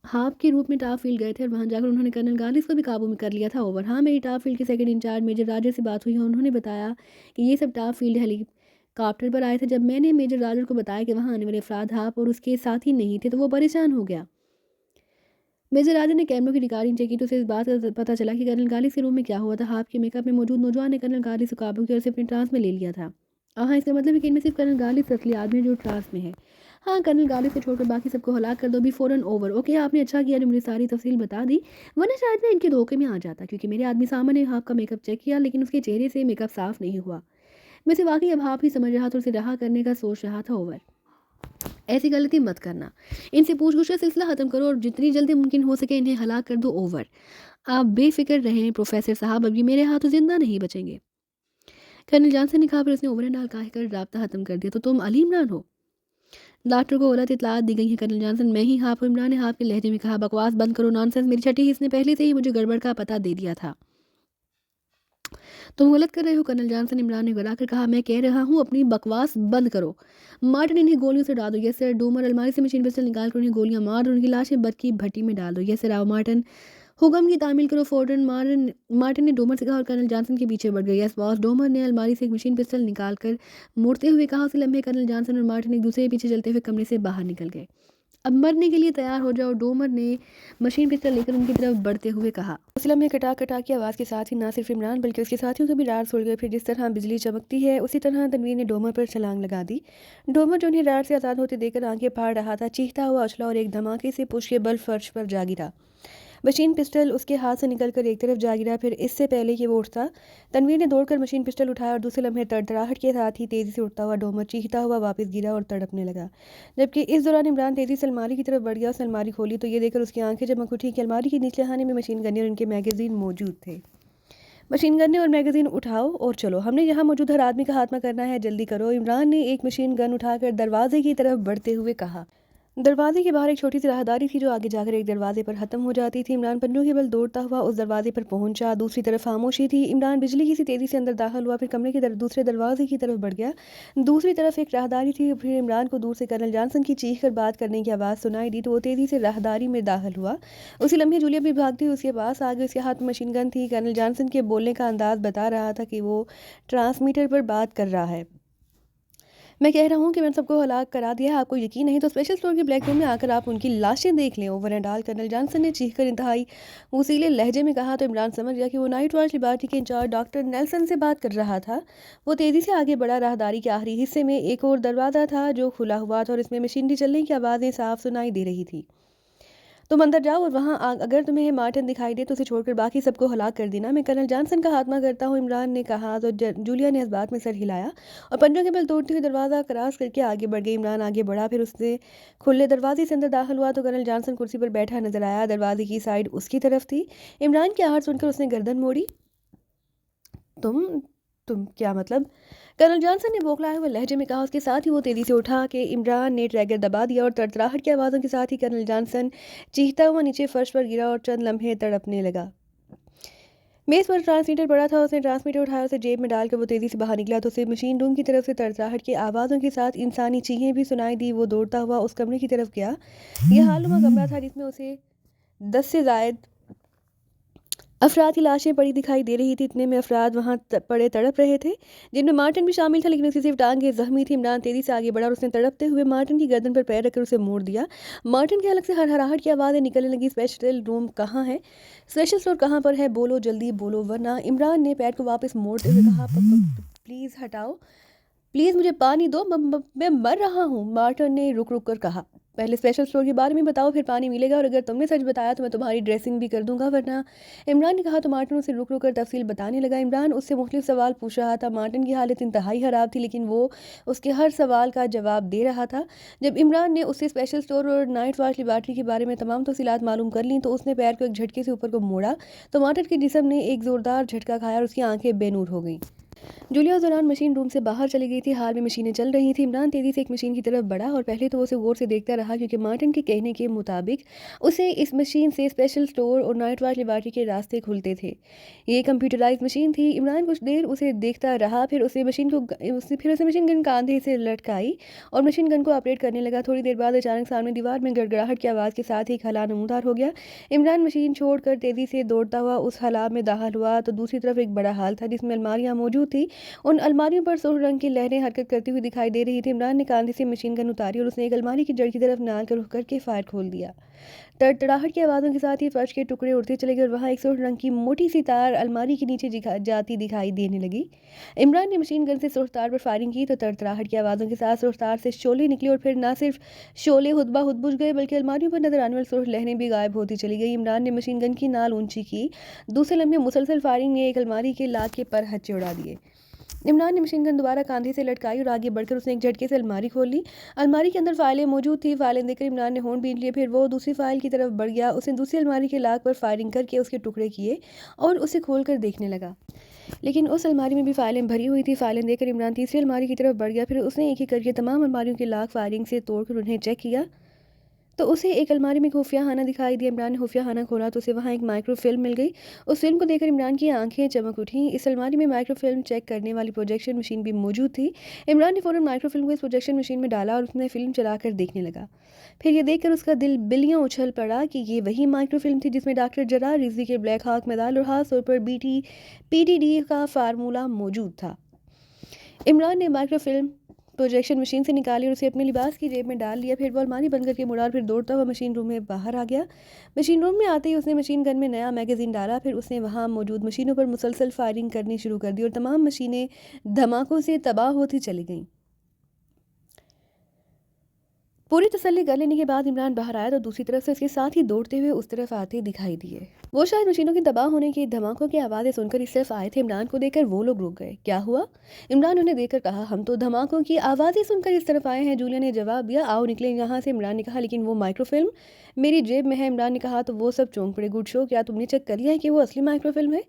हाफ के रूप में टाप फील्ड गए थे और वहाँ जाकर उन्होंने कर्नल गालिब को भी काबू में कर लिया था। ओवर। हाँ, मेरी टाप फील्ड के सेकंड इंचार्ज मेजर राजर से बात हुई है। उन्होंने बताया कि ये सब टाप फील्ड हेलीकॉप्टर पर आए थे। जब मैंने मेजर राजर को बताया कि वहाँ आने वाले अफराद हाफ और उसके साथी नहीं थे तो वो परेशान हो गया। मेजर राजा ने कैमरों की रिकॉर्डिंग चेक की तो उसे इस बात का पता चला कि कर्नल गालिब के रूम में क्या हुआ था। हाफ के मेकअप में मौजूद नौजवान ने कर्नल गालिब से काबू किया और उसे अपने ट्रांस में ले लिया था। हाँ, इसका मतलब है कि इनमें सिर्फ कर्नल गालिब असली आदमी है जो ट्रांस में है। हाँ, कर्नल गालिब से छोड़कर बाकी सबको हलाक कर दो भी फ़ौरन ओवर। ओके, आपने अच्छा किया जो मुझे सारी तफसील बता दी, वरना शायद मैं इनके धोखे में आ जाता, क्योंकि मेरे आदमी सामने हाफ का मेकअप चेक किया लेकिन उसके चेहरे से मेकअप साफ नहीं हुआ। मैं इसे वाकई अब हाफ ही समझ रहा था और उसे रहा करने का सोच रहा था। ओवर, ऐसी गलती मत करना। इनसे पूछ-पूछ का सिलसिला ख़त्म करो और जितनी जल्दी मुमकिन हो सके इन्हें हलाक कर दो। ओवर। आप बेफ़िक्र रहें प्रोफ़ेसर साहब, अब ये मेरे हाथों ज़िंदा नहीं बचेंगे। कर्नल जॉनसन ने कहा, फिर उसने ओवर एंड ऑल कहकर राब्ता ख़त्म कर दिया। तो तुम अली इमरान हो? डॉक्टर को गलत इत्तलात दी गई है कर्नल जॉनसन। मैं ही हाफ़ हूँ। इमरान ने हाफ़ के लहजे में कहा। बकवास बंद करो, नॉनसेंस। मेरी छठी हिस्स ने पहले से ही मुझे गड़बड़ का पता दे दिया था। तुम गलत कर रहे हो कर्नल जॉनसन, इमरान ने घबराकर कहा। मैं कह रहा हूँ अपनी बकवास बंद करो। मार्टिन, इन्हें गोलियों से डाल दो। Yes sir. डूमर, अलमारी से मशीन पिस्टल निकाल कर उन्हें गोलियां मार दो। उनकी लाशें बर्फ की भट्टी में डाल दो। Yes sir. आओ मार्टिन, हुक्म की तामील करो फौरन। मार्टिन ने डोमर से कहा और कर्नल जॉनसन के पीछे बढ़ गए। Yes boss. डोमर ने अलमारी से एक मशीन पिस्टल निकाल कर मुड़ते हुए कहा। उसी लम्हे कर्नल जॉनसन और मार्टिन एक दूसरे के पीछे चलते हुए कमरे से बाहर निकल गए। अब मरने के लिए तैयार हो जाओ, डोमर ने मशीन पिस्टल लेकर उनकी तरफ बढ़ते हुए कहा। उसी लम्हे कटा कटा की आवाज़ के साथ ही ना सिर्फ इमरान बल्कि उसके साथियों को भी रार उड़ गए। फिर जिस तरह बिजली चमकती है उसी तरह तनवीर ने डोमर पर छलांग लगा दी। डोमर जो उन्हें रार से आज़ाद होते देखकर आंखें फाड़ रहा था, चीखता हुआ उछला और एक धमाके से पुश के बल फर्श पर जा गिरा। मशीन पिस्टल उसके हाथ से निकलकर एक तरफ जा गिरा। फिर इससे पहले कि वो उठता, तनवीर ने दौड़कर मशीन पिस्टल उठाया और दूसरे लम्हे तड़तड़ाहट के साथ ही तेज़ी से उठता हुआ डोमर चीखता हुआ वापस गिरा और तड़पने लगा। जबकि इस दौरान इमरान तेज़ी से अलमारी की तरफ बढ़ गया। उसने अलमारी खोली तो ये देखकर उसकी आंखें चमक उठी कि अलमारी के निचले खाने में मशीन गन्ने और उनके मैगजीन मौजूद थे। मशीन गन और मैगजीन उठाओ और चलो, हमने यहाँ मौजूद हर आदमी का खात्मा करना है, जल्दी करो। इमरान ने एक मशीन गन उठाकर दरवाजे की तरफ बढ़ते हुए कहा। दरवाजे के बाहर एक छोटी सी राहदारी थी जो आगे जाकर एक दरवाजे पर ख़त्म हो जाती थी। इमरान पन्नों के बल दौड़ता हुआ उस दरवाजे पर पहुंचा। दूसरी तरफ खामोशी थी। इमरान बिजली की सी तेज़ी से अंदर दाखिल हुआ, फिर कमरे के दूसरे दरवाजे की तरफ बढ़ गया। दूसरी तरफ एक राहदारी थी। फिर इमरान को दूर से कर्नल जॉनसन की चीख कर बात करने की आवाज़ सुनाई दी तो वो तेज़ी से राहदारी में दाखिल हुआ। उसी लम्हे जूलिया भी भागती हुई उसके पास आ गई। उसके हाथ में मशीन गन थी। कर्नल जॉनसन के बोलने का अंदाज़ बता रहा था कि वो ट्रांसमीटर पर बात कर रहा है। मैं कह रहा हूँ कि मैंने सबको हलाक करा दिया है। आपको यकीन नहीं तो स्पेशल स्टोर के ब्लैक रूम में आकर आप उनकी लाशें देख लें। Over and all, colonel Johnson ने चीखकर इंतहाई वसीले लहजे में कहा तो इमरान समझ गया कि वो नाइट वॉच लिबर्टी के इंचार्ज डॉक्टर नेल्सन से बात कर रहा था। वो तेज़ी से आगे बढ़ा। राहदारी के आखिरी हिस्से में एक और दरवाज़ा था जो खुला हुआ था और इसमें मशीनरी चलने की आवाज़ें साफ सुनाई दे रही थी। तुम अंदर जाओ और वहाँ अगर तुम्हें मार्टिन दिखाई दे तो उसे छोड़कर बाकी सबको हलाक कर देना। मैं कर्नल जॉनसन का खात्मा करता हूँ, इमरान ने कहा तो जूलिया ने इस बात में सर हिलाया और पंजों के बल तोड़ते हुए दरवाज़ा क्रॉस करके आगे बढ़ गई। इमरान आगे बढ़ा, फिर उससे खुले दरवाजे से अंदर दाखिल हुआ तो कर्नल जॉनसन कुर्सी पर बैठा नजर आया। दरवाजे की साइड उसकी तरफ थी। इमरान की आहट सुनकर उसने गर्दन मोड़ी। तुम तुम क्या मतलब? कर्नल जॉनसन ने बौखलाए हुए लहजे में कहा। उसके साथ ही वो तेज़ी से उठा कि इमरान ने ट्रैगर दबा दिया और तड़तड़ाहट की आवाज़ों के साथ ही कर्नल जॉनसन चीखता हुआ नीचे फर्श पर गिरा और चंद लम्हे तड़पने लगा। मेज़ पर ट्रांसमीटर पड़ा था। उसने ट्रांसमीटर उठाया, उसे जेब में डालकर वो तेज़ी से बाहर निकला तो उसे मशीन रूम की तरफ से तड़तड़ाहट की आवाज़ों के साथ इंसानी चीखें भी सुनाई दी। वो दौड़ता हुआ उस कमरे की तरफ गया। यह हालनुमा कमरा था जिसमें उसे 10 से ज़ायद अफराद की लाशें पड़ी दिखाई दे रही थी। इतने में अफराद वहाँ पड़े तड़प रहे थे जिनमें मार्टिन भी शामिल था, लेकिन उसकी सिर्फ टांगें जख्मी थी। इमरान तेज़ी से आगे बढ़ा और उसने तड़पते हुए मार्टिन की गर्दन पर पैर रखकर उसे मोड़ दिया। मार्टिन के हलक से हरहराहट की आवाज़ें निकलने लगी। स्पेशल रूम कहाँ है? स्पेशल स्टोर कहाँ पर है? बोलो जल्दी बोलो वरना। इमरान ने पैर को वापस मोड़ते हुए कहा। प्लीज़ हटाओ, प्लीज़ मुझे पानी दो, मैं मर रहा हूँ, मार्टिन ने रुक रुक कर कहा। पहले स्पेशल स्टोर के बारे में बताओ, फिर पानी मिलेगा और अगर तुमने सच बताया तो मैं तुम्हारी ड्रेसिंग भी कर दूंगा वरना। इमरान ने कहा तो मार्टिन उसे रुक रुक कर तफसील बताने लगा। इमरान उससे मुख्तलिफ सवाल पूछ रहा था। मार्टिन की हालत इंतहाई ख़राब थी लेकिन वो उसके हर सवाल का जवाब दे रहा था। जब इमरान ने उससे स्पेशल स्टोर और नाइट वॉच लिबर्टी के बारे में तमाम तफसीलात मालूम कर ली तो उसने पैर को एक झटके से ऊपर को मोड़ा तो मार्टिन के जिस्म ने एक ज़ोरदार झटका खाया और उसकी आंखें बेनूर हो गईं। जूलिया उस दौरान मशीन रूम से बाहर चली गई थी। हाल में मशीनें चल रही थी। इमरान तेज़ी से एक मशीन की तरफ बढ़ा और पहले तो वो उसे गौर से देखता रहा क्योंकि मार्टिन के कहने के मुताबिक उसे इस मशीन से स्पेशल स्टोर और नाइट वॉच लिबर्टी के रास्ते खुलते थे। ये कंप्यूटराइज मशीन थी। इमरान कुछ देर उसे देखता रहा, फिर उसे मशीन मशीन गन कांधे से लटकाई और मशीन गन को ऑपरेट करने लगा। थोड़ी देर बाद अचानक सामने दीवार में गड़गड़ाहट की आवाज़ के साथ ही हला नमूदार हो गया। इमरान मशीन छोड़कर तेज़ी से दौड़ता हुआ उस हला में दाखिल हुआ तो दूसरी तरफ एक बड़ा हाल था जिसमें अलमारियाँ मौजूद थी उन अलमारियों पर सुर्ख रंग की लहरें हरकत करती हुई दिखाई दे रही थी। इमरान ने कांधे से मशीन गन उतारी और उसने एक अलमारी की जड़ की तरफ नाल कर रुख करके फायर खोल दिया। तड़तड़ाहट की आवाज़ों के साथ ही फर्श के टुकड़े उड़ते चले गए और वहाँ एक सुर्ख रंग की मोटी सी तार अलमारी के नीचे जाती दिखाई देने लगी। इमरान ने मशीन गन से सुर्ख तार पर फायरिंग की तो तड़तड़ाहट की आवाज़ों के साथ सुर्ख तार से शोले निकले और फिर न सिर्फ शोले हुदबा हुद बुझ गए बल्कि अलमारियों पर नजर आने वाली सुर्ख लहरें भी गायब होती चली गई। इमरान ने मशीन गन की नाल ऊंची की। दूसरे लम्हे मुसलसल फायरिंग ने एक अलमारी के लाके पर हच्चे उड़ा दिए। इमरान ने मशीन गन दोबारा कांधे से लटकाई और आगे बढ़कर उसने एक झटके से अलमारी खोल ली। अलमारी के अंदर फाइलें मौजूद थी। फाइलें देखकर इमरान ने होंठ भींच लिए। फिर वो दूसरी फाइल की तरफ बढ़ गया। उसने दूसरी अलमारी के लाक पर फायरिंग करके उसके टुकड़े किए और उसे खोलकर देखने लगा, लेकिन उस अलमारी में भी फाइलें भरी हुई थी। फाइलें देखकर इमरान तीसरी अलमारी की तरफ बढ़ गया। फिर उसने एक एक करके तमाम अलमारियों के लाक फायरिंग से तोड़कर उन्हें चेक किया तो उसे एक अलमारी में एक खुफिया खाना दिखाई दिया। इमरान ने खुफिया खाना खोला तो उसे वहाँ एक माइक्रो फिल्म मिल गई। उस फिल्म को देखकर इमरान की आंखें चमक उठीं। इस अलमारी में माइक्रो फिल्म चेक करने वाली प्रोजेक्शन मशीन भी मौजूद थी। इमरान ने फ़ौरन माइक्रो फिल्म को इस प्रोजेक्शन मशीन में डाला और उसने फिल्म चलाकर देखने लगा। फिर ये देखकर उसका दिल बिलियों उछल पड़ा कि ये वही माइक्रो फिल्म थी जिसमें डॉक्टर जरार रिजवी के ब्लैक हॉक मेदाल और खास तौर पर PTD का फार्मूला मौजूद था। इमरान ने माइक्रो फिल्म प्रोजेक्शन मशीन से निकाली और उसे अपने लिबास की जेब में डाल लिया। फिर वो अलमारी बंद करके मुड़ा और फिर दौड़ता हुआ मशीन रूम में बाहर आ गया। मशीन रूम में आते ही उसने मशीन गन में नया मैगज़ीन डाला। फिर उसने वहाँ मौजूद मशीनों पर मुसलसल फायरिंग करनी शुरू कर दी और तमाम मशीनें धमाकों से तबाह होती चली गईं। पूरी तसल्ली कर लेने के बाद इमरान बाहर आया तो दूसरी तरफ से उसके साथ ही दौड़ते हुए उस तरफ आते दिखाई दिए। वो शायद मशीनों के तबाह होने की धमाकों की आवाज़ें सुनकर इस तरफ आए थे। इमरान को देखकर वो लोग रुक गए। क्या हुआ? इमरान उन्हें देखकर कहा, हम तो धमाकों की आवाज़ें सुनकर इस तरफ आए हैं। जूलिया ने जवाब दिया, आओ निकले यहाँ से। इमरान ने कहा, लेकिन वो माइक्रो फिल्म मेरी जेब में है। इमरान ने कहा तो वो सब चौंक पड़े। गुड शो, क्या तुमने चेक कर लिया है कि वो असली माइक्रो फिल्म है?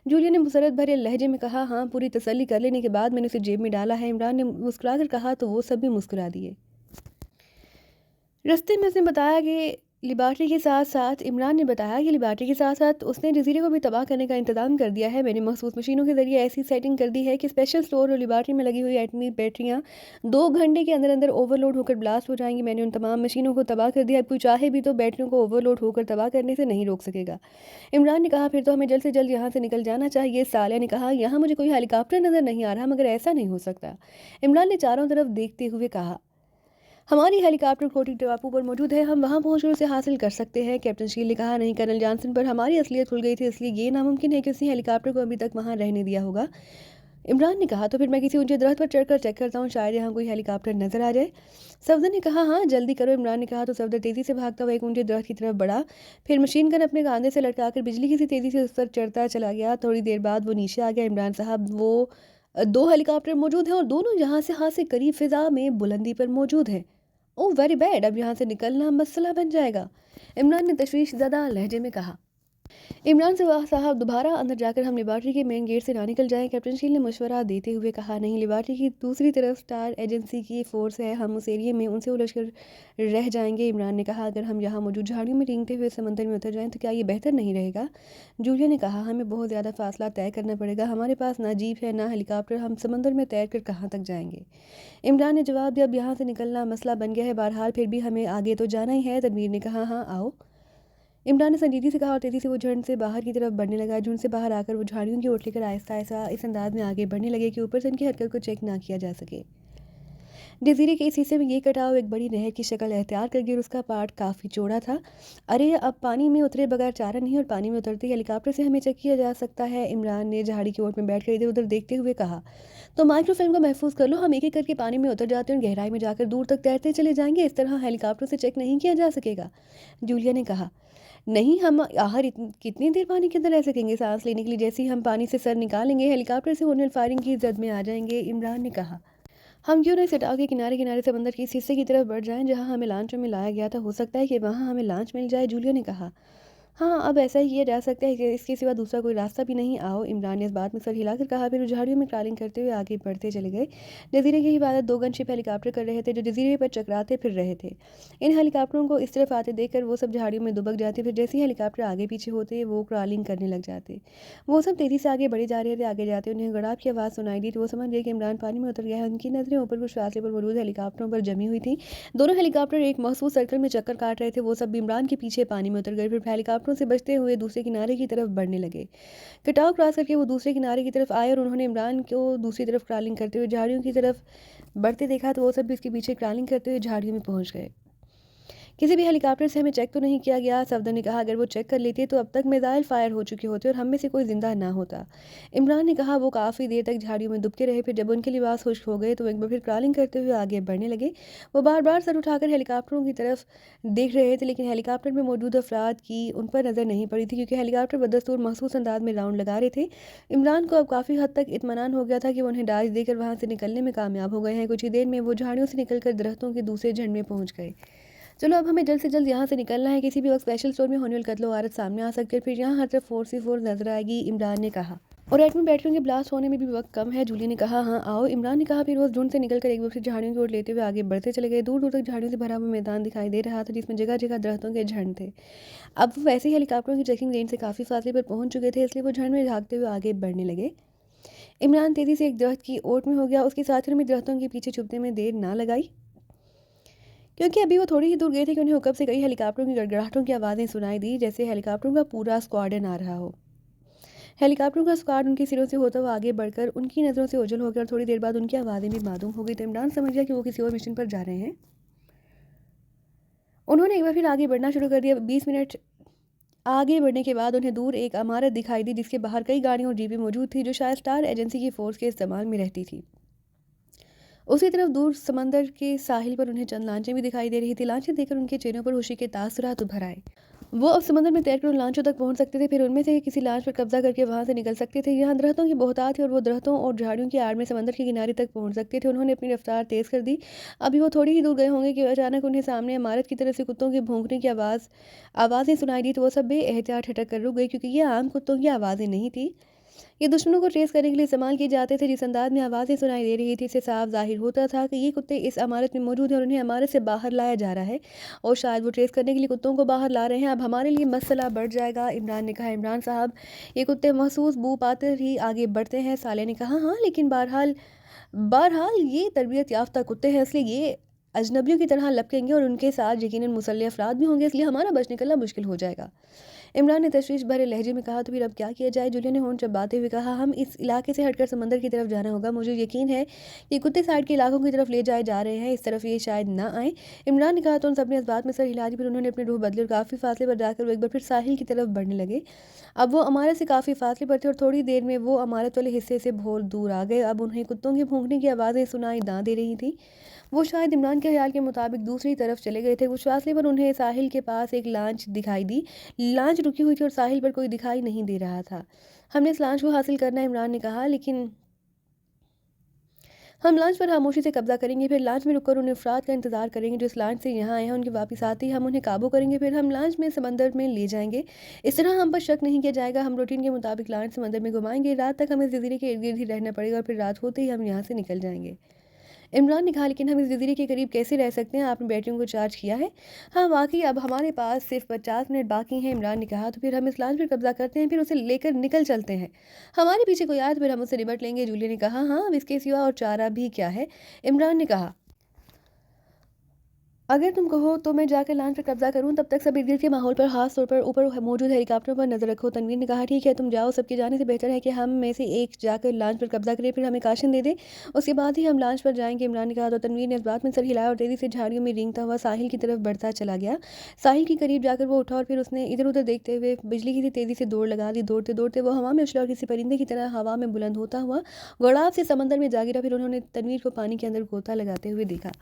जूलिया ने मुसरत भरे लहजे में कहा, हाँ, पूरी तसल्ली कर लेने के बाद मैंने उसे जेब में डाला है। इमरान ने मुस्कुरा कर कहा तो वो सब भी मुस्कुरा दिए। रास्ते में उसने बताया कि लिबार्टी के साथ साथ इमरान ने बताया कि लिबार्टी के साथ साथ उसने जजीरे को भी तबाह करने का इंतजाम कर दिया है। मैंने मखसूस मशीनों के जरिए ऐसी सेटिंग कर दी है कि स्पेशल स्टोर और लिबार्टी में लगी हुई एटमी बैटरियां 2 घंटे के अंदर अंदर ओवरलोड होकर ब्लास्ट हो जाएंगी। मैंने उन तमाम मशीनों को तबाह कर दिया। अब कोई चाहे भी तो बैटरियों को ओवरलोड होकर तबाह करने से नहीं रोक सकेगा। इमरान ने कहा, फिर तो हमें जल्द से जल्द यहाँ से निकल जाना चाहिए। सालिया ने कहा, यहाँ मुझे कोई हेलीकॉप्टर नज़र नहीं आ रहा, मगर ऐसा नहीं हो सकता। इमरान ने चारों तरफ देखते हुए कहा, हमारी हेलीकॉप्टर कोटी टापू पर मौजूद है, हम वहां पहुंचकर उसे हासिल कर सकते हैं। कैप्टन शील ने कहा, नहीं, कर्नल जॉनसन पर हमारी असलियत खुल गई थी, इसलिए ये नामुमकिन है कि उसने हेलीकॉप्टर को अभी तक वहां रहने दिया होगा। इमरान ने कहा, तो फिर मैं किसी ऊंचे दरख्त पर चढ़कर चेक करता हूँ, शायद यहाँ कोई हेलीकॉप्टर नजर आ जाए। सफदर ने कहा, हाँ, जल्दी करो। इमरान ने कहा तो सफदर तेजी से भागता हुआ एक ऊंचे दरख्त की तरफ बढ़ा। फिर मशीन गन अपने कांधे से लटकाकर बिजली की सी तेजी से उस पर चढ़ता चला गया। थोड़ी देर बाद वो नीचे आ गया। इमरान साहब, वो 2 हेलीकॉप्टर मौजूद हैं और दोनों यहाँ से हाथ से करीब फिजा में बुलंदी पर मौजूद हैं। ओह, वेरी बैड, अब यहाँ से निकलना मसला बन जाएगा। इमरान ने तशवीश ज़दा लहजे में कहा। इमरान से वाह साहब, दोबारा अंदर जाकर हम लेबार्ट्री के मेन गेट से ना निकल जाएं। कैप्टन शील ने मशवरा देते हुए कहा, नहीं, लेबार्ट्री की दूसरी तरफ स्टार एजेंसी की फोर्स है, हम उस एरिया में उनसे उलझ कर रह जाएंगे। इमरान ने कहा, अगर हम यहाँ मौजूद झाड़ियों में रेंगते हुए समंदर में उतर जाएं तो क्या ये बेहतर नहीं रहेगा? जूलिया ने कहा, हमें बहुत ज़्यादा फासला तय करना पड़ेगा, हमारे पास ना जीप है ना हेलीकॉप्टर, हम समंदर में तैर कर कहाँ तक जाएंगे? इमरान ने जवाब दिया, अब यहाँ से निकलना मसला बन गया है, बहरहाल फिर भी हमें आगे तो जाना ही है। तनवीर ने कहा, हाँ, आओ। इमरान ने संजीदगी से कहा और तेज़ी से वो झुंड से बाहर की तरफ बढ़ने लगा। झुंड से बाहर आकर वो झाड़ियों की ओट लेकर आहिस्ता आहिस्ता इस अंदाज में आगे बढ़ने लगे कि ऊपर से उनकी हरकत को चेक ना किया जा सके। जजीरे के इस हिस्से में ये कटाव एक बड़ी नहर की शक्ल अख्तियार कर गई और उसका पार्ट काफ़ी चौड़ा था। अरे, अब पानी में उतरे बगैर चारा नहीं और पानी में उतरते ही हेलीकॉप्टर से हमें चेक किया जा सकता है। इमरान ने झाड़ी की ओट में बैठकर इधर उधर देखते हुए कहा, तो माइक्रो फिल्म को महफूज कर लो, हम एक एक करके पानी में उतर जाते हैं और गहराई में जाकर दूर तक तैरते चले जाएंगे। इस तरह हेलीकॉप्टर से चेक नहीं किया जा सकेगा। जूलिया ने कहा, नहीं, हम आखिर कितनी देर पानी के अंदर रह सकेंगे? सांस लेने के लिए जैसे ही हम पानी से सर निकालेंगे हेलीकॉप्टर से होने वाली फायरिंग की जद में आ जाएंगे। इमरान ने कहा, हम क्यों ना इस चटाव के किनारे किनारे समंदर के इस हिस्से की तरफ बढ़ जाएं जहां हमें लॉन्च में लाया गया था, हो सकता है कि वहां हमें लॉन्च मिल जाए। जूलिया ने कहा, हाँ, अब ऐसा ही किया जा सकता है कि इसके सिवा दूसरा कोई रास्ता भी नहीं। आओ। इमरान ने इस बात में सर हिलाकर कहा। फिर झाड़ियों में ट्रालिंग करते हुए आगे बढ़ते चले गए। जजीरे की हिफाजत 2 गनशिप हेलीकॉप्टर कर रहे थे जो जजीरे पर चकराते फिर रहे थे। इन हेलीकॉप्टरों को इस तरफ आते देखकर वो सब झाड़ियों में दुबक जाते। फिर जैसे ही हेलीकॉप्टर आगे पीछे होते वो ट्रालिंग करने लग जाते। वो सब तेज़ी से आगे बढ़े जा रहे थे। आगे जाते उन्हें गड़ाप की आवाज़ सुनाई दी तो वो समझ गए कि इमरान पानी में उतर गया है। उनकी नज़रें ऊपर कुछ फासले पर मौजूद हेलीकॉप्टरों पर जमी हुई थी। दोनों हेलीकॉप्टर एक महसूस सर्कल में चक्कर काट रहे थे। वो सब इमरान के पीछे पानी में उतर गए। फिर हेलीकॉप्टरों हेलीकॉप्टरों से बचते हुए दूसरे किनारे की तरफ बढ़ने लगे। कटाव क्रॉस करके वो दूसरे किनारे की तरफ आए और उन्होंने इमरान को दूसरी तरफ क्रॉलिंग करते हुए झाड़ियों की तरफ बढ़ते देखा, तो वो सब भी इसके पीछे क्रॉलिंग करते हुए झाड़ियों में पहुंच गए। किसी भी हेलीकॉप्टर से हमें चेक तो नहीं किया गया, सफदर ने कहा। अगर वो चेक कर लेते तो अब तक मिसाइल फायर हो चुके होते और हम में से कोई जिंदा ना होता। इमरान ने कहा। वो काफ़ी देर तक झाड़ियों में दुबके रहे, फिर जब उनके लिबास खुश्क हो गए तो एक बार फिर क्रॉलिंग करते हुए आगे बढ़ने लगे। वो बार बार सर उठाकर हेलीकॉप्टरों की तरफ देख रहे थे, लेकिन हेलीकॉप्टर में मौजूद अफराद की उन पर नज़र नहीं पड़ी थी, क्योंकि हेलीकॉप्टर बदस्तूर मखसूस अंदाज में राउंड लगा रहे थे। इमरान को अब काफ़ी हद तक इत्मीनान हो गया था कि वो उन्हें डाज देकर वहाँ से निकलने में कामयाब हो गए हैं। कुछ ही देर में वो झाड़ियों से निकलकर दरख्तों के दूसरे झंड में पहुँच गए। चलो अब हमें जल्द से जल्द यहाँ से निकलना है, किसी भी वक्त स्पेशल स्टोर में होने वाली कत्ल वारत सामने आ सकती है, फिर यहाँ हर तरफ फोर्स ही फोर्स नजर आएगी, इमरान ने कहा। और एटमी बैटरियों के ब्लास्ट होने में भी वक्त कम है, जूली ने कहा। हाँ आओ, इमरान ने कहा। फिर वो झुंड से निकलकर एक बार फिर झाड़ियों की ओर लेते हुए आगे बढ़ते चले गए। दूर दूर तक झाड़ियों से भरा हुआ मैदान दिखाई दे रहा था, जिसमें जगह जगह दरख्तों के झंड थे। अब वो वैसे ही हेलीकॉप्टरों की चेकिंग रेंज से काफ़ी फासले पर पहुंच चुके थे, इसलिए वो झंड में झाँकते हुए आगे बढ़ने लगे। इमरान तेज़ी से एक दरख्त की ओट में हो गया। उसके साथियों ने दरख्तों के पीछे छुपने में देर ना लगाई, क्योंकि अभी वो थोड़ी ही दूर गए थे कि उन्हें हुक्म से कई हेलीकॉप्टरों की गड़गड़ाहटों की आवाज़ें सुनाई दी, जैसे हेलीकॉप्टरों का पूरा स्क्वाडन आ रहा हो। हेलीकॉप्टरों का स्क्वाड उनके सिरों से होता हुआ आगे बढ़कर उनकी नज़रों से ओझल हो गया और थोड़ी देर बाद उनकी आवाज़ें भी मालूम हो गई, तो इमरान समझ गया कि वो किसी और मिशन पर जा रहे हैं। उन्होंने एक बार फिर आगे बढ़ना शुरू कर दिया। 20 मिनट आगे बढ़ने के बाद उन्हें दूर एक इमारत दिखाई दी, जिसके बाहर कई गाड़ियाँ और जीपें मौजूद थी, जो शायद स्टार एजेंसी की फोर्स के इस्तेमाल में रहती थी। उसी तरफ दूर समंदर के साहिल पर उन्हें चंद लांचें भी दिखाई दे रही थी। लांचें देखकर उनके चेहरों पर खुशी के तासुरात उभर आए। वो अब समंदर में तैरकर उन लांचों तक पहुंच सकते थे, फिर उनमें से किसी लांच पर कब्जा करके वहां से निकल सकते थे। यहाँ दरख्तों की बहुतायत थी और वो दरख्तों और झाड़ियों की आड़ में समंदर के किनारे तक पहुंच सकते थे। उन्होंने अपनी रफ्तार तेज़ कर दी। अभी वो थोड़ी ही दूर गए होंगे कि अचानक उन्हें सामने इमारत की तरफ से कुत्तों के भौंकने की आवाज़ें सुनाई दी, तो वो सब बेएहतियात हटक कर रुक गए, क्योंकि ये आम कुत्तों की आवाज़ें नहीं थी। ये दुश्मनों को ट्रेस करने के लिए इस्तेमाल किए जाते थे। जिस अंदाज में आवाज़ें सुनाई दे रही थी, इससे साफ जाहिर होता था कि ये कुत्ते इस इमारत में मौजूद हैं और उन्हें इमारत से बाहर लाया जा रहा है, और शायद वो ट्रेस करने के लिए कुत्तों को बाहर ला रहे हैं। अब हमारे लिए मसला बढ़ जाएगा, इमरान ने कहा। इमरान साहब, ये कुत्ते महसूस बू पाते ही आगे बढ़ते हैं, साले ने कहा। हाँ, लेकिन बहरहाल बहरहाल ये तरबियत याफ्ता कुत्ते हैं, इसलिए ये अजनबियों की तरह लपकेंगे और उनके साथ यकीनन मुसल्लह अफराद भी होंगे, इसलिए हमारा बच निकलना मुश्किल हो जाएगा। इमरान ने तशवीश भरे लहजे में कहा। तो फिर अब क्या किया जाए? जूलिया ने होंठ चबाते हुए कहा। हम इस इलाके से हटकर समंदर की तरफ जाना होगा। मुझे यकीन है कि कुत्ते साइड के इलाकों की तरफ ले जाए जा रहे हैं, इस तरफ ये शायद ना आए। इमरान ने कहा। तो उन सब ने इस बात में सर हिला दी। फिर उन्होंने अपनी रूह बदली और काफ़ी फासले पर जाकर वो एक बार फिर साहिल की तरफ बढ़ने लगे। अब वो इमारत से काफ़ी फासले पर थे और थोड़ी देर में वो इमारत वाले हिस्से से बहुत दूर आ गए। अब उन्हें कुत्तों के भौंकने की आवाज़ें सुनाई ना दे रही थी। वो शायद इमरान के ख्याल के मुताबिक दूसरी तरफ चले गए थे। कुछ फासले पर उन्हें साहिल के पास एक लांच दिखाई दी। लांच रुकी हुई थी और साहिल पर कोई दिखाई नहीं दे रहा था। हमने इस लांच को हासिल करना है, इमरान ने कहा, लेकिन हम लांच पर खामोशी से कब्जा करेंगे, फिर लांच में रुककर उन अफराद का इंतजार करेंगे जो इस लांच से यहाँ आए हैं। उनके वापस आते ही हम उन्हें काबू करेंगे, फिर हम लांच में समंदर में ले जाएंगे। इस तरह हम पर शक नहीं किया जाएगा। हम रूटीन के मुताबिक लांच समंदर में घुमाएंगे। रात तक हमें इस जजीरे के इर्द गिर्द ही रहना पड़ेगा और फिर रात होते ही हम यहाँ से निकल जाएंगे। इमरान ने कहा। लेकिन हम इस जजीरे के करीब कैसे रह सकते हैं? आपने बैटरियों को चार्ज किया है? हाँ वाकई, अब हमारे पास सिर्फ 50 मिनट बाकी हैं, इमरान ने कहा। तो फिर हम इस लांच पर कब्जा करते हैं, फिर उसे लेकर निकल चलते हैं। हमारे पीछे कोई आए तो फिर हम उससे निपट लेंगे, जूलिया ने कहा। हाँ, अब इसके सिवा और चारा भी क्या है, इमरान ने कहा। अगर तुम कहो तो मैं जाकर लांच पर कब्जा करूं, तब तक सब इर्द गिर्द के माहौल पर, खास तौर पर ऊपर मौजूद हेलीकॉप्टरों पर नजर रखो, तनवीर ने कहा। ठीक है, तुम जाओ, सबके जाने से बेहतर है कि हम में से एक जाकर लांच पर कब्जा करे, फिर हमें काशन दे दे, उसके बाद ही हम लांच पर जाएंगे, इमरान ने कहा। तो तनवीर ने इस बात में सर हिलाया और तेजी से झाड़ियों में रेंगता हुआ साहिल की तरफ बढ़ता चला गया। साहिल के करीब जाकर वो उठा और फिर उसने इधर उधर देखते हुए बिजली की सी तेजी से दौड़ लगा दी। दौड़ते दौड़ते वो हवा में उछला और किसी परिंदे की तरह हवा में बुलंद होता हुआ गौड़ाब से समंदर में जा गिरा। फिर उन्होंने तनवीर को पानी के अंदर गोता लगाते हुए देखा।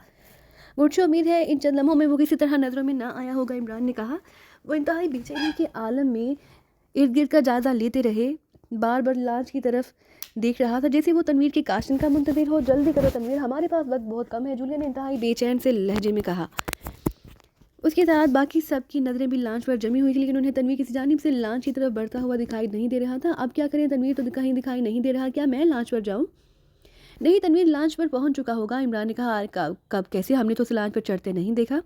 मुझे उम्मीद है इन चंद लम्हों में वो किसी तरह नज़रों में ना आया होगा, इमरान ने कहा। वो इंतहाई बेचैनी के आलम में इर्द गिर्द का जायज़ा लेते रहे, बार बार लांच की तरफ देख रहा था, जैसे वो तनवीर के काशन का मुंतज़िर हो। जल्दी करो तनवीर, हमारे पास वक्त बहुत कम है, जूलिया ने इंतहाई बेचैन से लहजे में कहा। उसके साथ बाकी सबकी नज़रें भी लांच पर जमी हुई थी, लेकिन उन्हें तनवीर किसी जानिब से लांच की तरफ बढ़ता हुआ दिखाई नहीं दे रहा था। अब क्या करें, तनवीर तो कहीं दिखाई नहीं दे रहा, क्या मैं लांच पर जाऊँ? नहीं, तनवीर लांच पर पहुंच चुका होगा, इमरान ने कहा। कब कैसे? हमने तो उस लांच पर चढ़ते नहीं देखा।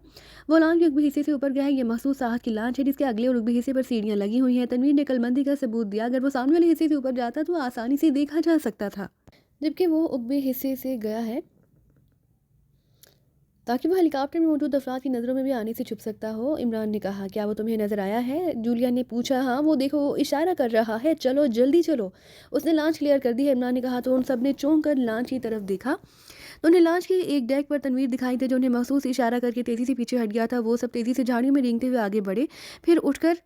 वो लांच के उगबे हिस्से से ऊपर गया है। ये मखसूस साहत की लांच है, जिसके अगले और उगबे हिस्से पर सीढ़ियां लगी हुई हैं। तनवीर ने कलमंदी का सबूत दिया। अगर वो सामने वाले हिस्से से ऊपर जाता तो आसानी से देखा जा सकता था, जबकि वो उगबे हिस्से से गया है ताकि वो हेलिकॉप्टर में मौजूद अफराद की नज़रों में भी आने से छुप सकता हो। इमरान ने कहा, क्या वो तुम्हें नज़र आया है? जूलिया ने पूछा। हाँ, वो देखो, वो इशारा कर रहा है, चलो जल्दी चलो। उसने लांच क्लियर कर दी है। इमरान ने कहा। तो उन सब ने चौंक कर लांच की तरफ देखा तो उन्हें लांच के एक डेक पर तनवीर दिखाई दे, जो उन्हें महसूस इशारा करके तेज़ी से पीछे हट गया था। वो सब तेज़ी से झाड़ियों में रेंगते हुए आगे बढ़े, फिर उठकर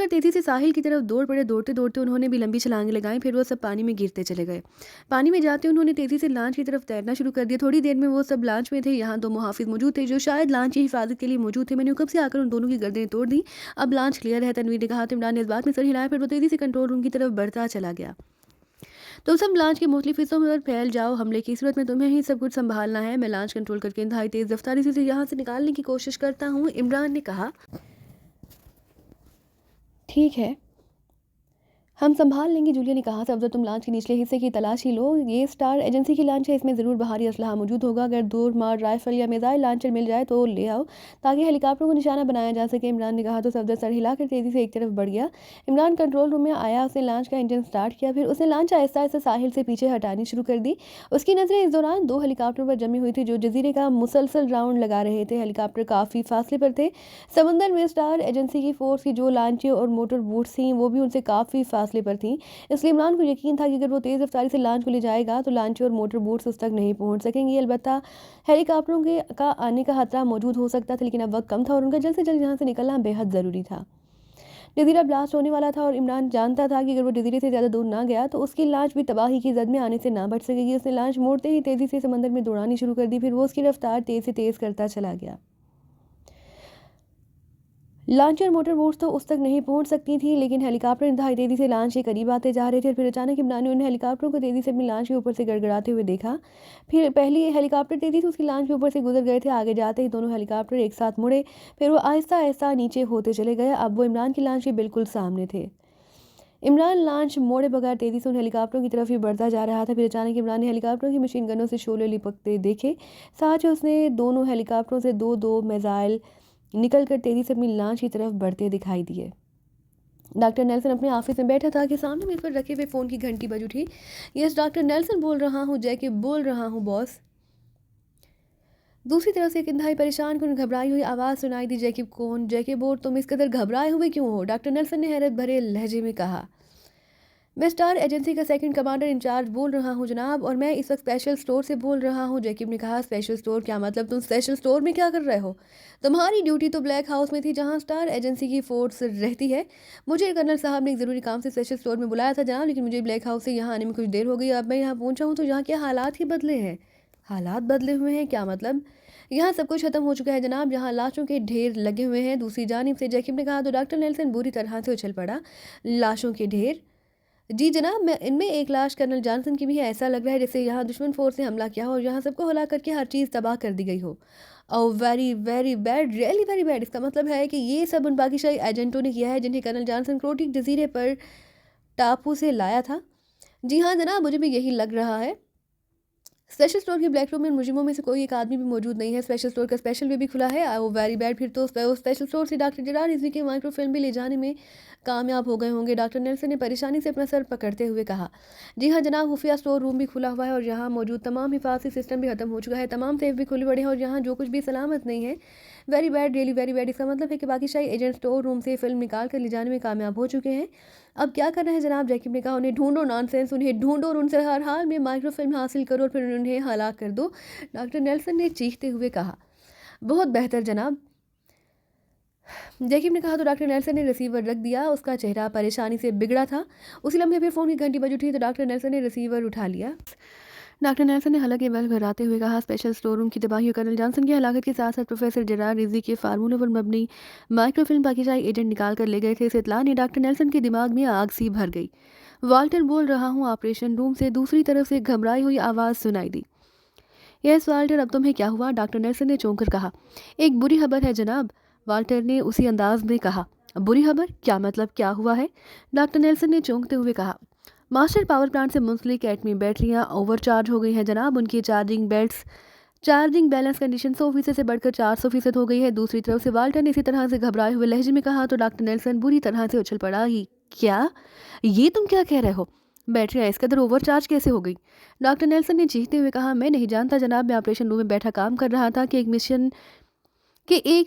तेज़ी से साहिल की तरफ दौड़ पड़े। दौड़ते दौड़ते उन्होंने भी लंबी छलांगें लगाईं। फिर वो सब पानी में गिरते चले गए। पानी में जाते उन्होंने तेज़ी से लांच की तरफ तैरना शुरू कर दिया। थोड़ी देर में वो सब लांच में थे। यहाँ 2 मुहाफिज मौजूद थे, जो शायद लांच की हिफाजत के लिए मौजूद थे। मैंने कब से आकर उन दोनों की गर्दनें तोड़ दी। अब लांच क्लियर है, तनवीर ने कहा। तो इमरान ने इस बात में सर हिलाया। फिर वो तेज़ी से कंट्रोल रूम की तरफ बढ़ता चला गया। तो सब लांच के मुख्तलिफ हिस्सों में फैल जाओ। हमले की सूरत में तुम्हें ही सब कुछ संभालना है। मैं लांच कंट्रोल करके इंतहाई तेज़ रफ्तारी से यहाँ से निकालने की कोशिश करता हूँ। इमरान ने कहा। ठीक है, हम संभाल लेंगे, जूलिया ने कहा। सब्ज़ा, तुम लांच के निचले हिस्से की तलाशी लो। ये स्टार एजेंसी की लांच है, इसमें ज़रूर बाहरी असलहा मौजूद होगा। अगर दूर मार राइफल या मिसाइल लॉन्चर मिल जाए तो ले आओ, ताकि हेलीकॉप्टर को निशाना बनाया जा सके। इमरान ने कहा। तो सब्ज़ा सर हिलाकर तेज़ी से एक तरफ बढ़ गया। इमरान कंट्रोल रूम में आया। उसने लांच का इंजन स्टार्ट किया। फिर उसने लांच आहिस्ता आहिस्ता साहिल से पीछे हटानी शुरू कर दी। उसकी नज़रें इस दौरान 2 हेलीकॉप्टरों पर जमी हुई थी, जो जजीरे का मुसलसल राउंड लगा रहे थे। हेलीकॉप्टर काफ़ी फासले पर थे। समंदर में स्टार एजेंसी की फोर्स की जो लांचें और मोटर बोट्स थीं, वो भी उनसे काफ़ी फासले पर थीं। इसलिए इमरान को यकीन था कि अगर वो तेज़ रफ्तारी से लांच को ले जाएगा तो लांचें और मोटर बोट्स उस तक नहीं पहुंच सकेंगी। अलबत्ता हेलीकॉप्टरों के का आने का खतरा मौजूद हो सकता था, लेकिन अब वक्त कम था और उनका जल्द से जल्द यहाँ से निकलना बेहद ज़रूरी था। जजीरा ब्लास्ट होने वाला था और इमरान जानता था कि अगर वो जजीरे से ज़्यादा दूर ना गया तो उसकी लांच भी तबाही की जद में आने से ना बच सकेगी। उसने लांच मोड़ते ही तेज़ी से समंदर में दौड़ानी शुरू कर दी। फिर वो उसकी रफ्तार तेज़ से तेज़ करता चला गया। लांच और मोटर बोट्स तो उस तक नहीं पहुंच सकती थी, लेकिन हेलीकॉप्टर इंतहाई तेज़ी से लांच के करीब आते जा रहे थे। और फिर अचानक इमरान ने उन हेलीकॉप्टरों को तेज़ी से अपनी लांच के ऊपर से गड़गड़ाते हुए देखा। फिर पहली हेलीकॉप्टर तेज़ी से उसकी लांच के ऊपर से गुजर गए थे। आगे जाते ही दोनों हेलीकॉप्टर एक साथ मुड़े। फिर वो आहिस्ता आहिस्ता नीचे होते चले गए। अब वो इमरान की लांच के बिल्कुल सामने थे। इमरान लांच मोड़े बगैर तेज़ी से उन हेलीकॉप्टरों की तरफ ही बढ़ता जा रहा था। फिर अचानक इमरान ने हेलीकॉप्टरों की मशीन गनों से शोले लिपकते देखे। साथ ही उसने दोनों हेलीकॉप्टरों से 2-2 मिसाइल निकल कर तेज़ी से अपनी लांच की तरफ बढ़ते दिखाई दिए। डॉक्टर नेल्सन अपने ऑफिस में बैठा था कि सामने मेज पर रखे हुए फ़ोन की घंटी बज उठी। यस, डॉक्टर नेल्सन बोल रहा हूँ, जैकी बोल रहा हूँ बॉस। दूसरी तरफ से एक इंतहाई परेशान कुन घबराई हुई आवाज़ सुनाई दी। जैकी कौन? जैकी बोल, तुम इस कदर घबराए हुए क्यों हो? डॉक्टर नेल्सन ने हैरत भरे लहजे में कहा। मैं स्टार एजेंसी का सेकंड कमांडर इंचार्ज बोल रहा हूँ जनाब, और मैं इस वक्त स्पेशल स्टोर से बोल रहा हूँ। जैकिब ने कहा। Special store? क्या मतलब? तुम स्पेशल स्टोर में क्या कर रहे हो? तुम्हारी ड्यूटी तो ब्लैक हाउस में थी, जहाँ स्टार एजेंसी की फोर्स रहती है। मुझे कर्नल साहब ने एक ज़रूरी काम से स्पेशल स्टोर में बुलाया था जनाब, लेकिन मुझे ब्लैक हाउस से यहाँ आने में कुछ देर हो गई। अब मैं यहाँ पहुँचा हूँ तो यहाँ के हालात ही बदले हैं। हालात बदले हुए हैं? क्या मतलब? यहाँ सब कुछ खत्म हो चुका है जनाब, यहाँ लाशों के ढेर लगे हुए हैं। दूसरी जानिब से जैकिब ने कहा। तो डॉक्टर नेल्सन बुरी तरह से उछल पड़ा। लाशों के ढेर? जी जनाब, मैं इनमें एक लाश कर्नल जॉनसन की भी है। ऐसा लग रहा है जैसे यहाँ दुश्मन फोर्स ने हमला किया हो और यहाँ सबको हला करके हर चीज़ तबाह कर दी गई हो। Oh very very bad, really very bad. इसका मतलब है कि ये सब उन पाकिस्तानी एजेंटों ने किया है जिन्हें कर्नल जॉनसन क्रोटिक जजीरे पर टापू से लाया था। जी हाँ जनाब, मुझे भी यही लग रहा है। स्पेशल स्टोर के ब्लैक रूम में मुजरिमों में से कोई एक आदमी भी मौजूद नहीं है। स्पेशल स्टोर का स्पेशल वे भी खुला है। वो वेरी बैड। फिर तो स्पेशल स्टोर से डॉक्टर जेरार रिजवी के माइक्रोफिल्म भी ले जाने में कामयाब हो गए होंगे। डॉक्टर नेल्सन ने परेशानी से अपना सर पकड़ते हुए कहा। जी हाँ जनाब, खुफिया स्टोर रूम भी खुला हुआ है और यहाँ मौजूद तमाम हिफाजती सिस्टम भी खत्म हो चुका है। तमाम सेफ भी खुले पड़े हैं और यहाँ जो कुछ भी सलामत नहीं है। Very bad, really very bad. इसका मतलब है कि पाकिस्तानी एजेंट स्टोर रूम से फिल्म निकाल कर ले जाने में कामयाब हो चुके हैं। अब क्या करना है जनाब? जैकिब ने कहा। उन्हें ढूंढो। नॉनसेंस, उन्हें ढूंढो और उनसे हर हाल में माइक्रोफिल्म हासिल करो और फिर उन्हें हलाक कर दो, डॉक्टर नेल्सन ने चीखते हुए कहा। बहुत बेहतर जनाब, जैकिब ने कहा। तो डॉक्टर नेल्सन ने रिसीवर रख दिया। उसका चेहरा परेशानी से बिगड़ा था। उसी लम्हे फिर फ़ोन की घंटी बज उठी तो डॉक्टर नेल्सन ने रिसीवर उठा लिया। डॉक्टर नेल्सन ने हालांकि बल घराते हुए कहा। स्पेशल स्टोर रूम की तबाही और कर्नल जॉनसन की हलाकत के साथ साथ प्रोफेसर जेरार रिजवी के फार्मूले पर मबनी माइक्रोफिल्म पाकिस्तानी एजेंट निकाल कर ले गए थे। इस इत्तला ने डॉक्टर नेल्सन के दिमाग में आग सी भर गई। वाल्टर बोल रहा हूँ, ऑपरेशन रूम से दूसरी तरफ से घबराई हुई आवाज़ सुनाई दी। यस वाल्टर, अब तुम्हें क्या हुआ? डॉक्टर नेल्सन ने चौंक कर कहा। एक बुरी खबर है जनाब, वाल्टर ने उसी अंदाज में कहा। बुरी खबर? क्या मतलब, क्या हुआ है? डॉक्टर नेल्सन ने चौंकते हुए कहा। मास्टर पावर प्लांट से मुंसलिक एटमी बैटरियां ओवरचार्ज हो गई हैं जनाब। उनकी चार्जिंग बैलेंस कंडीशन 100% से बढ़कर 400% हो गई है। दूसरी तरफ से वाल्टर ने इसी तरह से घबराए हुए लहजे में कहा। तो डॉक्टर नेल्सन बुरी तरह से उछल पड़ा। ही क्या? ये तुम क्या कह रहे हो? बैटरियाँ इस कदर ओवरचार्ज कैसे हो गई? डॉक्टर नेल्सन ने चीखते हुए कहा, मैं नहीं जानता जनाब, मैं ऑपरेशन रूम में बैठा काम कर रहा था कि एक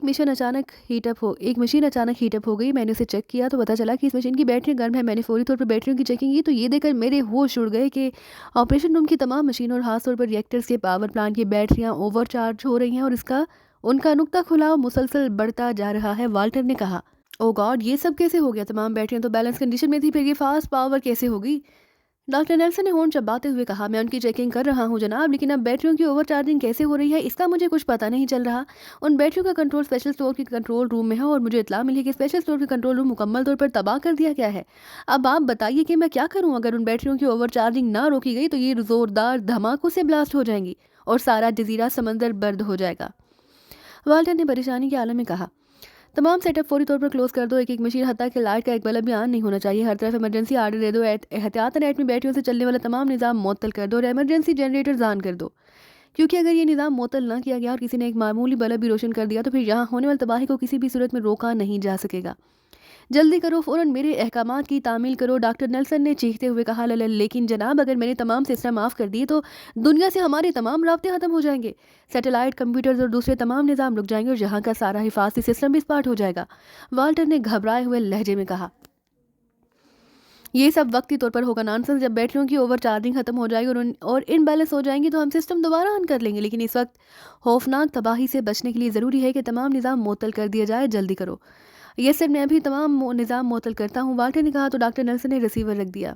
मशीन अचानक हीट अप हो गई। मैंने उसे चेक किया तो पता चला कि इस मशीन की बैटरी गर्म है। मैंने फौरी तौर पर बैटरियों की चेकिंग की तो ये देखकर मेरे होश उड़ गए कि ऑपरेशन रूम की तमाम मशीनों और खासतौर पर रिएक्टर्स के पावर प्लांट की बैटरियां ओवरचार्ज हो रही हैं और इसका उनका नुकता खुलाव मुसलसल बढ़ता जा रहा है। वाल्टर ने कहा, ओ गॉड, ये सब कैसे हो गया? तमाम बैटरियां तो बैलेंस कंडीशन में थी, फिर ये फास्ट पावर कैसे होगी? डॉक्टर नेल्सन ने होंठ चबाते हुए कहा, मैं उनकी चेकिंग कर रहा हूं जनाब, लेकिन अब बैटरियों की ओवरचार्जिंग कैसे हो रही है इसका मुझे कुछ पता नहीं चल रहा। उन बैटरियों का कंट्रोल स्पेशल स्टोर के कंट्रोल रूम में है और मुझे इत्तला मिली कि स्पेशल स्टोर के कंट्रोल रूम मुकम्मल तौर पर तबाह कर दिया गया है। अब आप बताइए कि मैं क्या करूं? अगर उन बैटरियों की ओवरचार्जिंग ना रोकी गई तो ये जोरदार धमाकों से ब्लास्ट हो जाएंगी और सारा जजीरा समंदर बर्द हो जाएगा। वाल्टर ने परेशानी के आलम में कहा, तमाम सेटअप फौरी तौर पर क्लोज कर दो। एक मशीन, हत्ता कि लाइट का एक बल्ब भी ऑन नहीं होना चाहिए। हर तरफ इमरजेंसी आर्डर दे दो। एहतियातन एटमी बैटरियों से चलने वाला तमाम निज़ाम मुअत्तल कर दो और इमरजेंसी जनरेटर ऑन कर दो, क्योंकि अगर ये निज़ाम मुअत्तल ना किया गया और किसी ने एक मामूली बल्ब भी रोशन कर दिया तो फिर यहाँ होने वाली तबाही को किसी भी सूरत में रोका नहीं जा सकेगा। जल्दी करो, फ़ौरन मेरे अहकामात की तामील करो। डॉक्टर नेल्सन ने चीखते हुए कहा, लेकिन जनाब, अगर मैंने तमाम सिस्टम ऑफ कर दिए तो दुनिया से हमारे तमाम राब्ते ख़त्म हो जाएंगे। सैटेलाइट, कंप्यूटर्स और दूसरे तमाम निज़ाम रुक जाएंगे और यहाँ का सारा हिफाजती सिस्टम भी स्पार्ट हो जाएगा। वाल्टर ने घबराए हुए लहजे में कहा, ये सब वक्ती तौर पर होगा नॉनसेंस। जब बैटरियों की ओवर चार्जिंग खत्म हो जाएगी और इनबैलेंस हो जाएंगी तो हम सिस्टम दोबारा ऑन कर लेंगे, लेकिन इस वक्त खौफनाक तबाही से बचने के लिए ज़रूरी है कि तमाम निज़ाम मुअत्तल कर दिया जाए। जल्दी करो। ये सर, मैं भी तमाम निज़ाम मुअत्तल करता हूँ, वाल्टर ने कहा तो डॉक्टर नेल्सन ने रिसीवर रख दिया।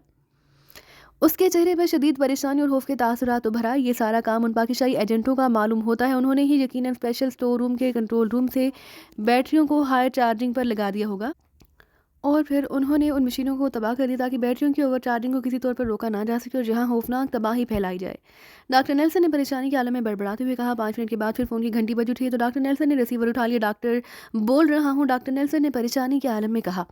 उसके चेहरे पर शदीद परेशानी और खौफ के तासुरात उभर आए। ये सारा काम उन पाकिस्तानी एजेंटों का मालूम होता है। उन्होंने ही यकीनन स्पेशल स्टोर रूम के कंट्रोल रूम से बैटरियों को हाई चार्जिंग पर लगा दिया होगा और फिर उन्होंने उन मशीनों को तबाह कर दिया ताकि बैटरियों की ओवर चार्जिंग को किसी तौर पर रोका ना जा सके और जहां खौफनाक तबाही फैलाई जाए। डॉक्टर नेल्सन ने परेशानी के आलम में बड़बड़ाते हुए कहा। 5 मिनट के बाद फिर फ़ोन की घंटी बज उठी है तो डॉक्टर नेल्सन ने रिसीवर उठा लिया। डॉक्टर बोल रहा हूँ, डॉक्टर नेल्सन ने परेशानी के आलम में कहा।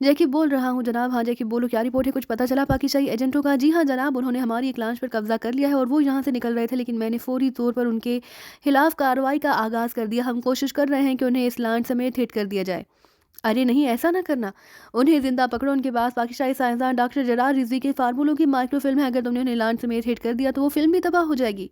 जैकी बोल रहा हूँ जनाब। हाँ जैकी बोलो, क्या रिपोर्ट है? कुछ पता चला पाकिस्तानी एजेंटों का? जी हाँ जनाब, उन्होंने हमारी एक लॉन्च पर कब्जा कर लिया है और वो यहाँ से निकल रहे थे, लेकिन मैंने फौरी तौर पर उनके खिलाफ कार्रवाई का आगाज़ कर दिया। हम कोशिश कर रहे हैं कि उन्हें इस लॉन्च समेत हिट कर दिया जाए। अरे नहीं, ऐसा ना करना, उन्हें जिंदा पकड़ो। उनके पास पाकिस्तानी साइंसदान डॉक्टर जरार रिजवी के फार्मूलों की माइक्रोफिल्म है। अगर तुमने उन्हें लॉन्च समेत हिट कर दिया तो वो फिल्म भी तबाह हो जाएगी।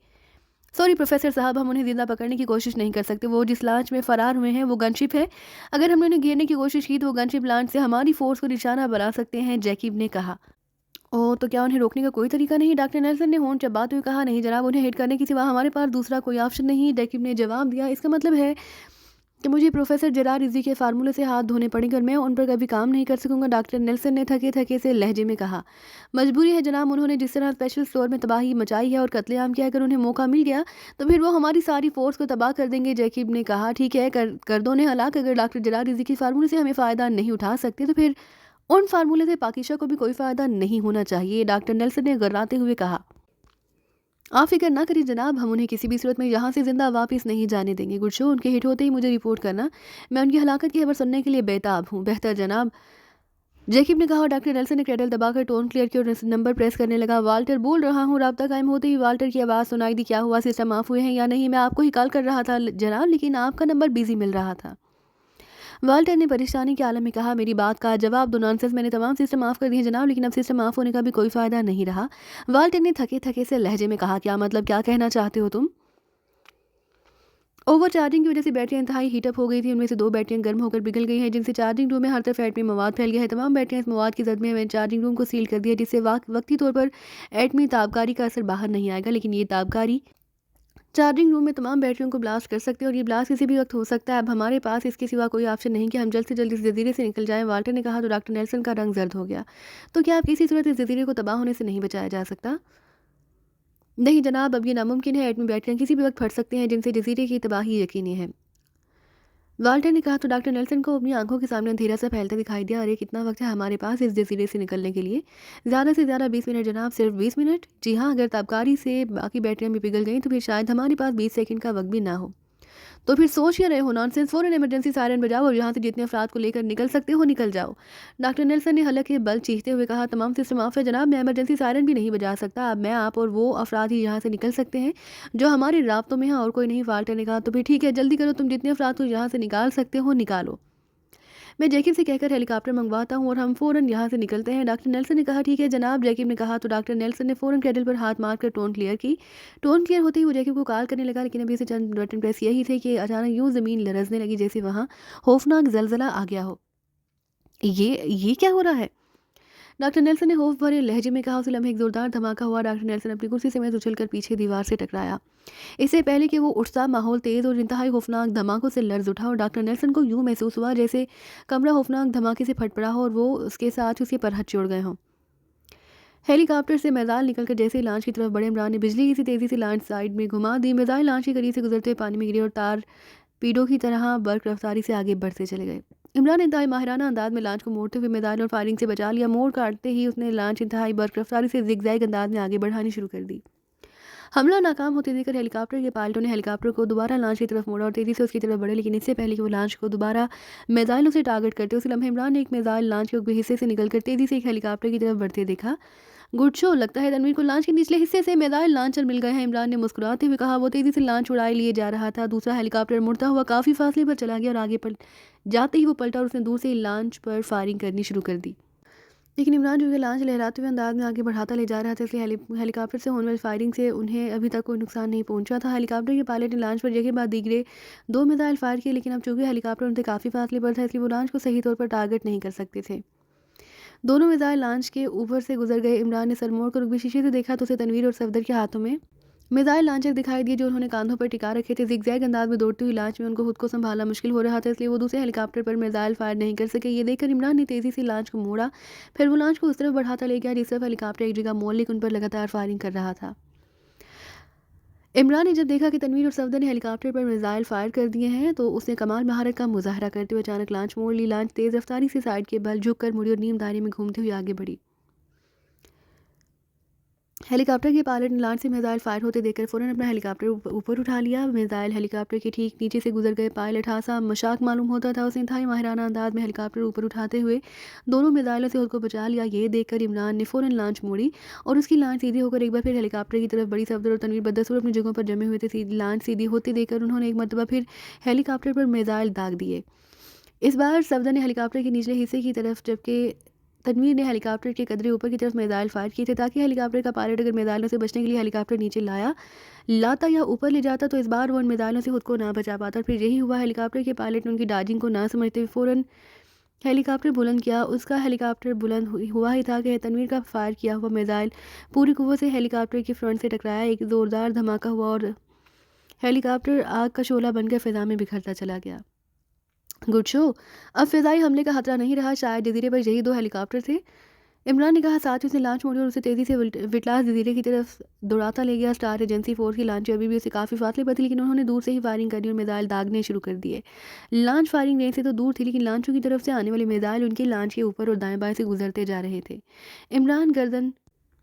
सॉरी प्रोफेसर साहब, हम उन्हें जिंदा पकड़ने की कोशिश नहीं कर सकते। वो जिस लॉन्च में फ़रार हुए हैं वो गनशिप है। अगर हमने उन्हें घेरने की कोशिश की तो वो गनशिप लॉन्च से हमारी फोर्स को निशाना बना सकते हैं, जैकीब ने कहा। ओह, तो क्या उन्हें रोकने का कोई तरीका नहीं? डॉक्टर नेल्सन ने होंठ चबाते हुए कहा। नहीं जनाब, उन्हें हिट करने के सिवा हमारे पास दूसरा कोई ऑप्शन नहीं, जैकीब ने जवाब दिया। इसका मतलब है कि मुझे प्रोफेसर जेरार रिजवी के फार्मूले से हाथ धोने पड़ेंगे और मैं उन पर कभी काम नहीं कर सकूंगा, डॉक्टर नेल्सन ने थके थके से लहजे में कहा। मजबूरी है जनाब, उन्होंने जिस तरह स्पेशल स्टोर में तबाही मचाई है और कत्लेआम किया है, अगर उन्हें मौका मिल गया तो फिर वो हमारी सारी फोर्स को तबाह कर देंगे, जैकीब ने कहा। ठीक है, कर दो उन्हें हलाक। अगर डॉक्टर जेरार रिजवी के फार्मूले से हमें फ़ायदा नहीं उठा सकते तो फिर उन फार्मूले से पाकिशा को भी कोई फ़ायदा नहीं होना चाहिए, डॉक्टर नेल्सन ने गर्राते हुए कहा। आप फिक्र ना करिए जनाब, हम उन्हें किसी भी सूरत में यहाँ से ज़िंदा वापस नहीं जाने देंगे। गुडशो, उनके हिट होते ही मुझे रिपोर्ट करना, मैं उनकी हलाकत की खबर सुनने के लिए बेताब हूँ। बेहतर जनाब, जैकिब ने कहा। डॉक्टर नेल्सन ने क्रेडल दबाकर टोन क्लियर किया और नंबर प्रेस करने लगा। वाल्टर बोल रहा हूँ। राब्ता कायम होते ही वाल्टर की आवाज़ सुनाई दी। क्या हुआ, सिस्टम ऑफ हुए हैं या नहीं? मैं आपको ही कॉल कर रहा था जनाब, लेकिन आपका नंबर बिजी मिल रहा था, वाल्टर ने परेशानी के आलम में कहा। मेरी बात का जवाब दो नॉनसेंस, मैंने तमाम सिस्टम ऑफ कर दिए जनाब, लेकिन अब सिस्टम ऑफ होने का भी कोई फ़ायदा नहीं रहा, वाल्टर ने थके थके से लहजे में कहा। क्या मतलब, क्या कहना चाहते हो तुम? ओवर चार्जिंग की वजह से बैटरियां इंतहाई हीटअप हो गई थी। उनमें से 2 बैटरियां गर्म होकर पिघल गई हैं, जिनसे चार्जिंग रूम में हर तरफ एटमी मवाद फैल गया है। तमाम बैटरियां इस मवाद की जद में चार्जिंग रूम को सील कर दिया, जिससे वक्ती तौर पर एटमी ताबकारी का असर बाहर नहीं आएगा, लेकिन ये ताबकारी चार्जिंग रूम में तमाम बैटरियों को ब्लास्ट कर सकते हैं और ये ब्लास्ट किसी भी वक्त हो सकता है। अब हमारे पास इसके सिवा कोई ऑप्शन नहीं कि हम जल्द से जल्द इस जजीरे से निकल जाएं, वाल्टर ने कहा। तो डॉक्टर नेल्सन का रंग जर्द हो गया। तो क्या आप किसी सूरत इस जजीरे को तबाह होने से नहीं बचाया जा सकता? नहीं जनाब, अब ये नामुमकिन है। एटमी बैटरियां किसी भी वक्त फट सकते हैं, जिनसे जजीरे की तबाही यकीनी है, वाल्टर ने कहा। तो डॉक्टर नेल्सन को अपनी आंखों के सामने अंधेरा सा फैलता दिखाई दिया। अरे कितना वक्त है हमारे पास इस जजीरे से निकलने के लिए? ज़्यादा से ज़्यादा 20 मिनट जनाब, सिर्फ 20 मिनट। जी हाँ, अगर ताबकारी से बाकी बैटरियां भी पिघल गई तो फिर शायद हमारे पास 20 सेकंड का वक्त भी ना हो। तो फिर सोच ही रहे हो नॉनसेंस? फ़ौरन इमरजेंसी सायरन बजाओ और यहाँ से जितने अफराद को लेकर निकल सकते हो निकल जाओ, डॉक्टर नेल्सन ने हल्के बल चीखते हुए कहा। तमाम सिस्टम ऑफ है जनाब, मैं इमरजेंसी सायरन भी नहीं बजा सकता। अब मैं, आप और वो अफराद ही यहाँ से निकल सकते हैं जो हमारे राब्तों में हैं और कोई नहीं, वाल्टर ने कहा। तो फिर ठीक है, जल्दी करो, तुम जितने अफराद को यहाँ से निकाल सकते हो निकालो। मैं जैकिब से कहकर हेलीकॉप्टर मंगवाता हूँ और हम फ़ौरन यहाँ से निकलते हैं। डॉक्टर नेल्सन ने कहा, ठीक है जनाब। जैकिब ने कहा। तो डॉक्टर नेल्सन ने फ़ौरन कैडल पर हाथ मारकर टोन क्लियर की। टोन क्लियर होते ही वो जैकिब को कॉल करने लगा, लेकिन अभी से चंद बटन प्रेस यही थे कि अचानक यूँ ज़मीन लरज़ने लगी जैसे वहाँ खौफनाक ज़लज़ला आ गया हो। ये क्या हो रहा है? डॉक्टर नेल्सन ने खौफ भरे लहजे में कहा। उसी लम्हे एक ज़ोरदार धमाका हुआ। डॉक्टर नेल्सन अपनी कुर्सी समेत उछलकर पीछे दीवार से टकराया। इससे पहले कि वो उठता, माहौल तेज़ और इंतहाई खौफनाक धमाकों से लर्ज उठा और डॉक्टर नेल्सन को यूँ महसूस हुआ जैसे कमरा खौफनाक धमाके से फट पड़ा हो और वो उसके साथ उसके पर चिढ़ गए हों। हेलीकॉप्टर से मिसाइल निकलकर जैसे ही लॉन्च की तरफ बढ़े, इमरान ने बिजली की सी तेज़ी से लॉन्च साइड में घुमा दी। मिसाइल लॉन्च के करीब से गुजरते हुए पानी में गिरे और तार पीडों की तरह बर्क रफ्तारी से आगे बढ़ते चले गए। इमरान ने इंतहाई माहिराना अंदाज में लॉन्च को मोड़ते हुए मिसाइल और फायरिंग से बचा लिया। मोड़ काटते ही उसने लॉन्च इंतहाई बर्क रफ्तारी से जिगजैग अंदाज में आगे बढ़ानी शुरू कर दी। हमला नाकाम होते देखकर हेलीकॉप्टर के पायलटों ने हेलीकॉप्टर को दोबारा लॉन्च की तरफ मोड़ा और तेज़ी से उसकी तरफ बढ़े, लेकिन इससे पहले कि वो लॉन्च को दोबारा मिसाइलों से टारगेट करते, उसी लम्हे इमरान ने एक मिसाइल लॉन्च के ऊपरी हिस्से से निकलकर तेज़ी से एक हेलीकॉप्टर की तरफ बढ़ते देखा। गुड शो, लगता है तनवीर को लॉन्च के निचले हिस्से से मिसाइल लॉन्चर मिल गए हैं। इमरान ने मुस्कुराते हुए कहा। वो तेज़ी से लॉन्च उड़ाए लिए जा रहा था। दूसरा हेलीकॉप्टर मुड़ता हुआ काफ़ी फासले पर चला गया और आगे जाते ही वो पलटा और उसने दूर से लॉन्च पर फायरिंग करनी शुरू कर दी। लेकिन इमरान जो है लॉन्च लहराते हुए अंदाज में आगे बढ़ाता ले जा रहा था, इसलिए हेलीकॉप्टर से होने वाली फायरिंग से उन्हें अभी तक कोई नुकसान नहीं पहुंचा था। हेलीकॉप्टर के पायलट ने लॉन्च पर जगह बाद दीगरे 2 मिसाइल फायर किए, लेकिन अब चूंकि हेलीकॉप्टर उनसे काफ़ी फासले पर था, इसलिए वो लॉन्च को सही तौर पर टारगेट नहीं कर सकते थे। दोनों मिसाइल लॉन्च के ऊपर से गुजर गए। इमरान ने सर मोड़ कर ऊपरी शीशे से देखा तो उसे तनवीर और सफदर के हाथों में मिसाइल लॉन्चर दिखाई दिए, जो उन्होंने कांधों पर टिका रखे थे। जिगजैग अंदाज में दौड़ती हुई लॉन्च में उनको खुद को संभालना मुश्किल हो रहा था, इसलिए वो दूसरे हेलीकॉप्टर पर मिसाइल फायर नहीं कर सके। ये देखकर इमरान ने तेज़ी से लॉन्च को मोड़ा। फिर वो लॉन्च को उस तरफ बढ़ाता ले गया जिस तरफ हेलीकॉप्टर एक जगह मोड़ लेकर उन पर लगातार फायरिंग कर रहा था। इमरान ने जब देखा कि तनवीर और सफदर ने हेलीकॉप्टर पर मिसाइल फायर कर दिए हैं, तो उसने कमाल महारत का मुजाहरा करते हुए अचानक लॉन्च मोड़ ली। लॉन्च तेज़ रफ्तारी से साइड के बल झुक कर मुड़ी और नीम दायरे में घूमते हुए आगे बढ़ी। हेलीकॉप्टर के पायलट ने लॉन्च से मिसाइल फायर होते देखकर फ़ौरन अपना हेलीकॉप्टर ऊपर उठा लिया। मिसाइल हेलीकॉप्टर के ठीक नीचे से गुजर गए। पायलट हादसा मजाक मालूम होता था। उसने इंतहाई माहिराना अंदाज में हेलीकॉप्टर ऊपर उठाते हुए दोनों मिसाइलों से खुद को बचा लिया। ये देखकर इमरान ने फ़ौरन लॉन्च मोड़ी और उसकी लॉन्च सीधी होकर एक बार फिर हेलीकॉप्टर की तरफ बड़ी। सफदर और तनवीर बदसूर अपनी जगहों पर जमे हुए थे। सीधी लॉन्च सीधी होते देखकर उन्होंने एक मरतबा फिर हेलीकॉप्टर पर मिसाइल दाग दिए। इस बार सफदर ने हेलीकॉप्टर के निचले हिस्से की तरफ, जबकि तनवीर ने हेलीकॉप्टर के कदरे ऊपर की तरफ मिसाइल फायर किए थे, ताकि हेलीकॉप्टर का पायलट अगर मिसाइलों से बचने के लिए हेलीकॉप्टर नीचे लाता या ऊपर ले जाता, तो इस बार वो उन मिसाइलों से खुद को ना बचा पाता। फिर यही हुआ। हेलीकॉप्टर के पायलट ने उनकी डाजिंग को ना समझते हुए फ़ौरन हेलीकॉप्टर बुलंद किया। उसका हेलीकॉप्टर बुलंद हुआ ही था कि तनवीर का फायर किया हुआ मिसाइल पूरी कुव्वत से हेलीकॉप्टर के फ्रंट से टकराया। एक ज़ोरदार धमाका हुआ और हेलीकॉप्टर आग का शोला बनकर फिजा में बिखरता चला गया। गुड शो, अब फ़िज़ाई हमले का खतरा नहीं रहा। शायद जज़ीरे पर यही 2 हेलीकॉप्टर थे। इमरान ने कहा। साथ ही उसने लॉन्च मोड़ी और उसे तेज़ी से विटलास जज़ीरे की तरफ दौड़ाता ले गया। स्टार एजेंसी फोर्स की लॉन्च अभी भी उसे काफ़ी फासले पर थी, लेकिन उन्होंने दूर से ही फायरिंग करनी और मिसाइल दागने शुरू कर दिए। लॉन्च फायरिंग रेंज से तो दूर थी, लेकिन लॉन्चों की तरफ से आने वाले मिसाइल उनके लॉन्च के ऊपर और दाएं बाएं से गुजरते जा रहे थे। इमरान गर्दन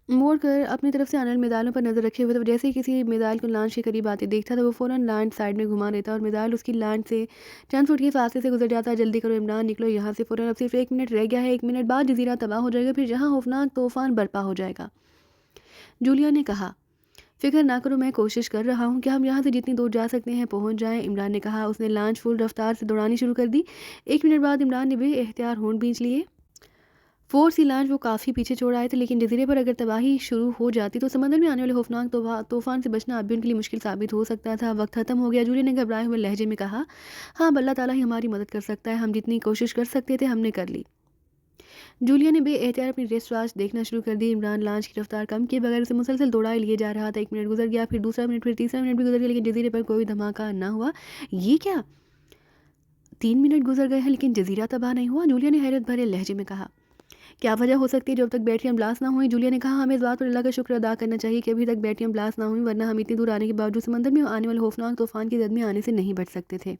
मोड़ कर अपनी तरफ से आने वाले मिसाइलों पर नज़र रखे हुए थे। जैसे ही किसी मिसाइल को लॉन्च के करीब आते देखता था, वो फ़ौरन लॉन्च साइड में घुमा देता और मिसाइल उसकी लॉन्च से चंद फुट के फासले से गुजर जाता। जल्दी करो इमरान, निकलो यहाँ से फ़ौरन, अब सिर्फ 1 मिनट रह गया है। 1 मिनट बाद जज़ीरा तबाह हो जाएगा, फिर जहाँ खौफनाक तूफान बर्पा हो जाएगा। जूलिया ने कहा। फिक्र ना करो, मैं कोशिश कर रहा हूँ कि हम यहाँ से जितनी दूर जा सकते हैं पहुँच जाएं। इमरान ने कहा। उसने लॉन्च फुल रफ्तार से दौड़ानी शुरू कर दी। 1 मिनट बाद इमरान ने बेएख्तियार होंठ भींच लिए। फोर्स की लॉन्च वो काफ़ी पीछे छोड़ आए थे, लेकिन जज़ीरे पर अगर तबाही शुरू हो जाती तो समंदर में आने वाले खौफनाक तूफान से बचना अब भी उनके लिए मुश्किल साबित हो सकता था। वक्त खत्म हो गया। जूलिया ने घबराए हुए लहजे में कहा। हाँ, अल्लाह ताला ही हमारी मदद कर सकता है। हम जितनी कोशिश कर सकते थे हमने कर ली। जूलिया ने बेएहतियात अपनी रिस्ट वॉच देखना शुरू कर दी। इमरान लॉन्च की रफ्तार कम किए बगैर उसे मुसलसल दौड़ाए लिए जा रहा था। 1 मिनट गुजर गया, फिर दूसरा मिनट, फिर तीसरा मिनट भी गुजर गया, लेकिन जज़ीरे पर कोई धमाका ना हुआ। ये क्या, 3 मिनट गुजर गए हैं लेकिन जज़ीरा तबाह नहीं हुआ? जूलिया ने हैरत भरे लहजे में कहा। क्या वजह हो सकती है जब तक बैटरियां ब्लास्ट ना हुई? जूलिया ने कहा। हमें इस बात पर अल्लाह का शुक्र अदा करना चाहिए कि अभी तक बैटरियां ब्लास्ट ना हुई, वरना हम इतनी दूर आने के बावजूद समंदर में आने वाले खौफनाक तूफान की जद में आने से नहीं बच सकते थे।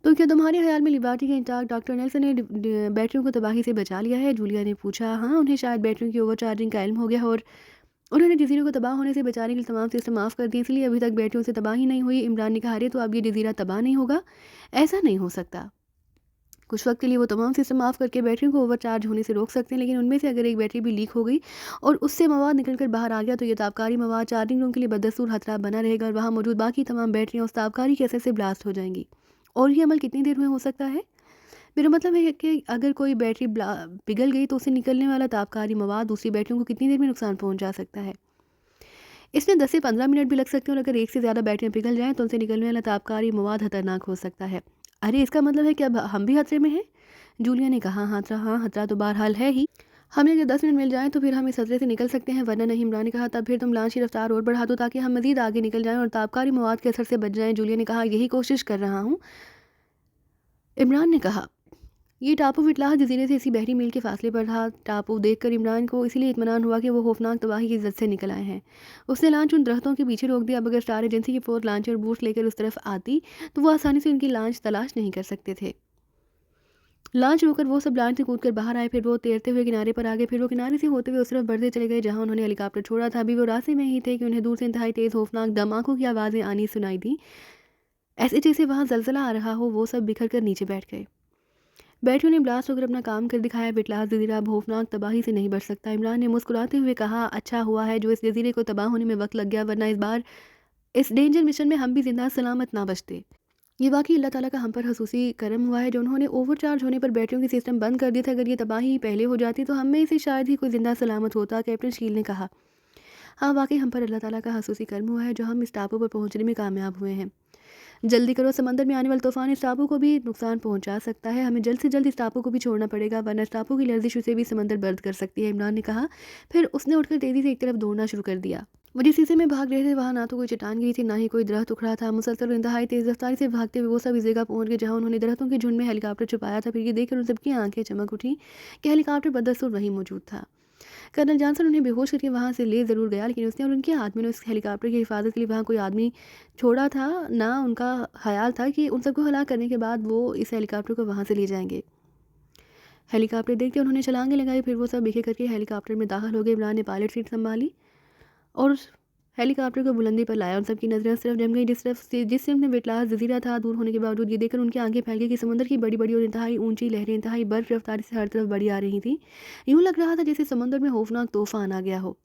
तो क्या तुम्हारे ख्याल में लिबर्टी के इंचार्ज डॉक्टर नेल्सन ने बैटरियों को तबाही से बचा लिया है? जूलिया ने पूछा। हाँ, उन्हें शायद बैटरियों की ओवर चार्जिंग का इल्म हो गया और उन्होंने जज़ीरे को तबाह होने से बचाने के लिए तमाम सिस्टम ऑफ कर दिए, इसलिए अभी तक बैटरियों से तबाही नहीं हुई। इमरान ने कहा। अरे तो अब ये जज़ीरा तबाह नहीं होगा? ऐसा नहीं हो सकता। कुछ वक्त के लिए वो तमाम सिस्टम ऑफ करके बैटरियों को ओवरचार्ज होने से रोक सकते हैं, लेकिन उनमें से अगर एक बैटरी भी लीक हो गई और उससे मवाद निकलकर बाहर आ गया, तो ये ताबकारी मवाद चार्जिंग रूम के लिए बदस्तूर खतरा बना रहेगा और वहाँ मौजूद बाकी तमाम बैटरियाँ उस ताबकारी के असर से ब्लास्ट हो जाएंगी और ये अमल कितनी देर में हो सकता है? मेरा मतलब है कि अगर कोई बैटरी पिघल गई तो उससे निकलने वाला तापकारी मवाद दूसरी बैटरियों को कितनी देर में नुकसान पहुंचा सकता है? इसमें 10 से 15 मिनट भी लग सकते हैं और अगर एक से ज़्यादा बैटरियाँ पिघल जाएँ तो उनसे निकलने वाला तापकारी मवाद खतरनाक हो सकता है। अरे! इसका मतलब है कि अब हम भी खतरे में हैं? जूलिया ने कहा, हाँ, खतरा तो बहरहाल है ही। हमें अगर 10 मिनट मिल जाएँ तो फिर हम इस खतरे से निकल सकते हैं, वरना नहीं। इमरान ने कहा, तब फिर तुम लॉन्च की रफ्तार और बढ़ा दो ताकि हम मज़ीद आगे निकल जाएँ और तापकारी मवाद के असर से बच जाएँ। जूलिया ने कहा, यही कोशिश कर रहा हूँ। इमरान ने कहा, ये टापू विटलाह जजीरे से इसी बहरी मील के फासले पर था। टापू देखकर इमरान को इसीलिए इत्मीनान हुआ कि वो खौफनाक तबाही की जद से निकल आए हैं। उसने लांच उन दरख्तों के पीछे रोक दिया। अब अगर स्टार एजेंसी की फोर्स लांच और बूट लेकर उस तरफ आती तो वो आसानी से उनकी लांच तलाश नहीं कर सकते थे। लांच रोकर वो सब लांच से कूद कर बाहर आए। फिर वो तैरते हुए किनारे पर आ गए। फिर वो किनारे से होते हुए उस तरफ बढ़ते चले गए जहाँ उन्होंने हेलीकॉप्टर छोड़ा था। अभी वो रास्ते में ही थे कि उन्हें दूर से इंतहाई तेज़ खौफनाक धमाकों की आवाज़ें आनी सुनाई दी, ऐसे जैसे वहाँ जलजला आ रहा हो। वो सब बिखर कर नीचे बैठ गए। बैठियों ने ब्लास्ट होकर अपना काम कर दिखाया। बिटलास जजीरा अब खौफनाक तबाही से नहीं बच सकता। इमरान ने मुस्कुराते हुए कहा, अच्छा हुआ है जो इस जजीरे को तबाह होने में वक्त लग गया, वरना इस बार इस डेंजर मिशन में हम भी जिंदा सलामत ना बचते। ये वाकई अल्लाह ताला का हम पर खसूसी करम हुआ है जो उन्होंने ओवरचार्ज होने पर बैटरियों के सिस्टम बंद कर दिए थे। अगर ये तबाही पहले हो जाती तो हम में से शायद ही कोई जिंदा सलामत होता, कैप्टन शील ने कहा। हाँ, वाकई हम पर अल्लाह ताला का खसूसी करम हुआ है जो हम इस टापू पर पहुंचने में कामयाब हुए हैं। जल्दी करो, समंदर में आने वाला तूफान इस टापू को भी नुकसान पहुंचा सकता है। हमें जल्द से जल्द इस टापू को भी छोड़ना पड़ेगा, वरना इस टापू की लर्जिश उसे भी समंदर बर्द कर सकती है, इमरान ने कहा। फिर उसने उठकर तेजी से एक तरफ दौड़ना शुरू कर दिया। वो जिस हिस्से में भाग रहे थे वहाँ ना तो कोई चट्टान गिरी थी, ना ही कोई दरख्त उखड़ा था। मुसलसल और इंतहाई तेज रफ्तारी से भागते हुए वो सब इस जगह पहुंच गए जहाँ उन्होंने दरख्तों के झुंड में हेलीकॉप्टर छुपाया था। फिर ये देखकर उन सबकी आंखें चमक उठी कि हेलीकॉप्टर बदस्तूर वहीं मौजूद था। कर्नल जॉनसन उन्हें बेहोश करके वहाँ से ले ज़रूर गया, लेकिन उसने और उनके आदमी ने उस हेलीकॉप्टर की हिफाजत के लिए वहाँ कोई आदमी छोड़ा था ना। उनका ख्याल था कि उन सबको हलाक करने के बाद वो इस हेलीकॉप्टर को वहाँ से ले जाएंगे। हेलीकॉप्टर देखते उन्होंने छलांगे लगाई। फिर वो सब एक एक करके हेलीकॉप्टर में दाखिल हो गए। इमरान ने पायलट सीट संभाली और हेलीकॉप्टर को बुलंदी पर लाया। उन सबकी नज़रें उस तरफ जम गई जिस में विटलास जजीरा था। दूर होने के बावजूद ये देखकर उनकी आंखें फैल गई कि समुद्र की बड़ी बड़ी और इंतहाई ऊंची लहरें इंतहाई बर्फ रफ्तारी से हर तरफ बढ़ी आ रही थी। यूँ लग रहा था जैसे समुद्र में खौफनाक तूफान आ गया हो।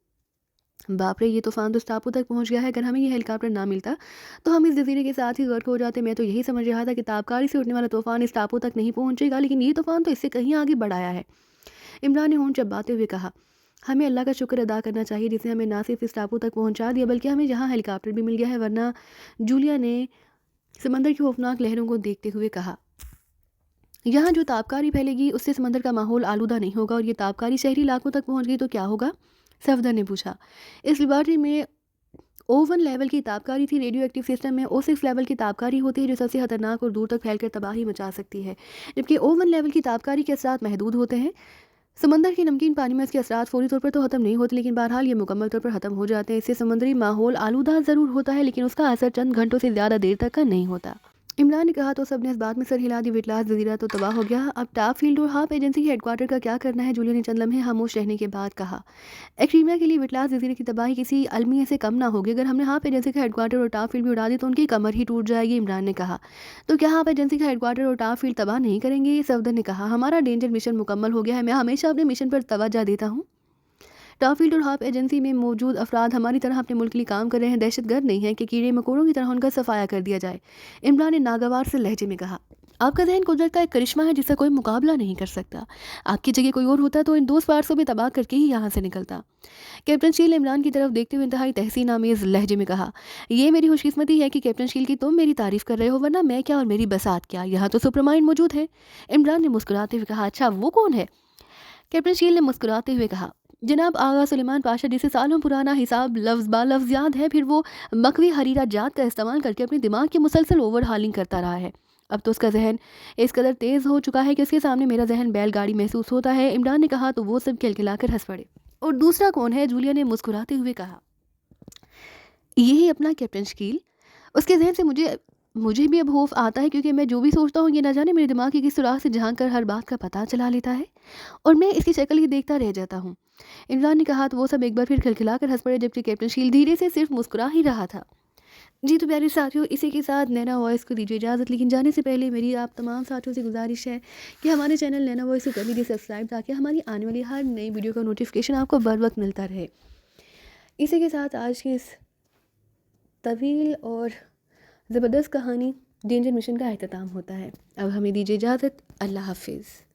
बाप रे, ये तूफान तो इस टापू तक पहुंच गया है। अगर हमें ये हेलीकॉप्टर ना मिलता तो हम इस जजीरे के साथ ही गर्क हो जाते। मैं तो यही समझ रहा था कि ताबकारी से उठने वाला तूफान इस टापू तक नहीं पहुंचेगा, लेकिन ये तूफान तो इससे कहीं आगे बढ़ आया है। इमरान ने होंठ चबाते हुए कहा, हमें अल्लाह का शुक्र अदा करना चाहिए जिसने हमें ना सिर्फ इस टापू तक पहुंचा दिया बल्कि हमें यहाँ हेलीकॉप्टर भी मिल गया है, वरना। जूलिया ने समंदर की खौफनाक लहरों को देखते हुए कहा, यहाँ जो ताबकारी फैलेगी उससे समंदर का माहौल आलूदा नहीं होगा, और ये ताबकारी शहरी इलाकों तक पहुँच गई तो क्या होगा? सफदर ने पूछा। इस लेबॉर्ट्री में O1 लेवल की ताबकारी थी। रेडियो एक्टिव सिस्टम में O6 लेवल की ताबकारी होती है जो सबसे खतरनाक और दूर तक फैलकर तबाही मचा सकती है, जबकि O1 लेवल की ताबकारी के असरात महदूद होते हैं। समंदर के नमकीन पानी में इसके असरात फौरी तौर पर तो ख़त्म नहीं होते, लेकिन बहरहाल ये मुकम्मल तौर पर ख़त्म हो जाते हैं। इससे समुद्री माहौल आलूदा ज़रूर होता है, लेकिन उसका असर चंद घंटों से ज़्यादा देर तक का नहीं होता। इमरान ने कहा तो सबने इस बात में सर हिला दी। विटलास जजीरा तो तबाह हो गया, अब टॉप फील्ड और हाफ एजेंसी के हेडक्वार्टर का क्या करना है? जूलिया ने चंद लम्हे खामोश रहने के बाद कहा। एक्रीमिया के लिए विटलास जजीरे की तबाही किसी अलमिया से कम ना होगी। अगर हमने हाफ एजेंसी का हेडक्वार्टर और टॉप फील्ड भी उड़ा दी तो उनकी कमर ही टूट जाएगी, इमरान ने कहा। तो क्या हाफ एजेंसी का हेडक्वार्टर और टॉप फील्ड तबाह नहीं करेंगे? सफदर ने कहा, हमारा डेंजर मिशन मुकम्मल हो गया है। मैं हमेशा अपने मिशन पर तवज्जो देता हूँ। टॉप फील्ड और हाफ एजेंसी में मौजूद अफराद हमारी तरह अपने मुल्क के लिए काम कर रहे हैं, दहशतगर्द नहीं है कि कीड़े मकोड़ों की तरह उनका सफाया कर दिया जाए, इमरान ने नागवार से लहजे में कहा। आपका जहन कुदरत का एक करिश्मा है जिसका कोई मुकाबला नहीं कर सकता। आपकी जगह कोई और होता तो इन दो स्वार्थों में तबाह करके ही यहाँ से निकलता। कैप्टन शील ने इमरान की तरफ देखते हुए इंतहाई तहसीन आमेज लहजे में कहा, ये मेरी खुशकिस्मती है कि कैप्टन शील की तुम मेरी तारीफ कर रहे हो, वरना मैं क्या और मेरी बसात क्या, यहाँ तो सुपरमाइंड मौजूद है। इमरान ने मुस्कुराते हुए कहा, अच्छा वो कौन है? कैप्टन शील ने मुस्कुराते हुए कहा, जनाब आगा सुलेमान पाशा, जिसे सालों पुराना हिसाब लफ्ज़ बा लफ्ज़ याद है। फिर वो मकवी हरीरा जात का इस्तेमाल करके अपने दिमाग की मुसलसल ओवर हालिंग करता रहा है। अब तो उसका जहन इस कदर तेज़ हो चुका है कि उसके सामने मेरा जहन बैलगाड़ी महसूस होता है, इमरान ने कहा। तो वो सब खिलखिलाकर हंस पड़े। और दूसरा कौन है? जूलिया ने मुस्कुराते हुए कहा, यही अपना कैप्टन शकील। उसके जहन से मुझे भी अब खौफ आता है, क्योंकि मैं जो भी सोचता हूँ ये ना जाने मेरे दिमाग की किस सुराख से झांक कर हर बात का पता चला लेता है, और मैं इसकी शक्ल ही देखता रह जाता हूँ, इमरान ने कहा। तो वो सब एक बार फिर खिलखिला कर हंस पड़े, जबकि कैप्टन शील धीरे से सिर्फ मुस्कुरा ही रहा था। जी तो प्यारे साथियों, इसी के साथ नैना वॉइस को दीजिए इजाज़त, लेकिन जाने से पहले मेरी आप तमाम साथियों से गुजारिश है कि हमारे चैनल नैना वॉइस को कर लीजिए सब्सक्राइब, ताकि हमारी आने वाली हर नई वीडियो का नोटिफिकेशन आपको बर वक्त मिलता रहे। इसी के साथ आज की इस तवील और ज़बरदस्त कहानी डेंजर मिशन का अख्ताताम होता है। अब हमें दीजिए इजाज़त। अल्लाह हाफिज़।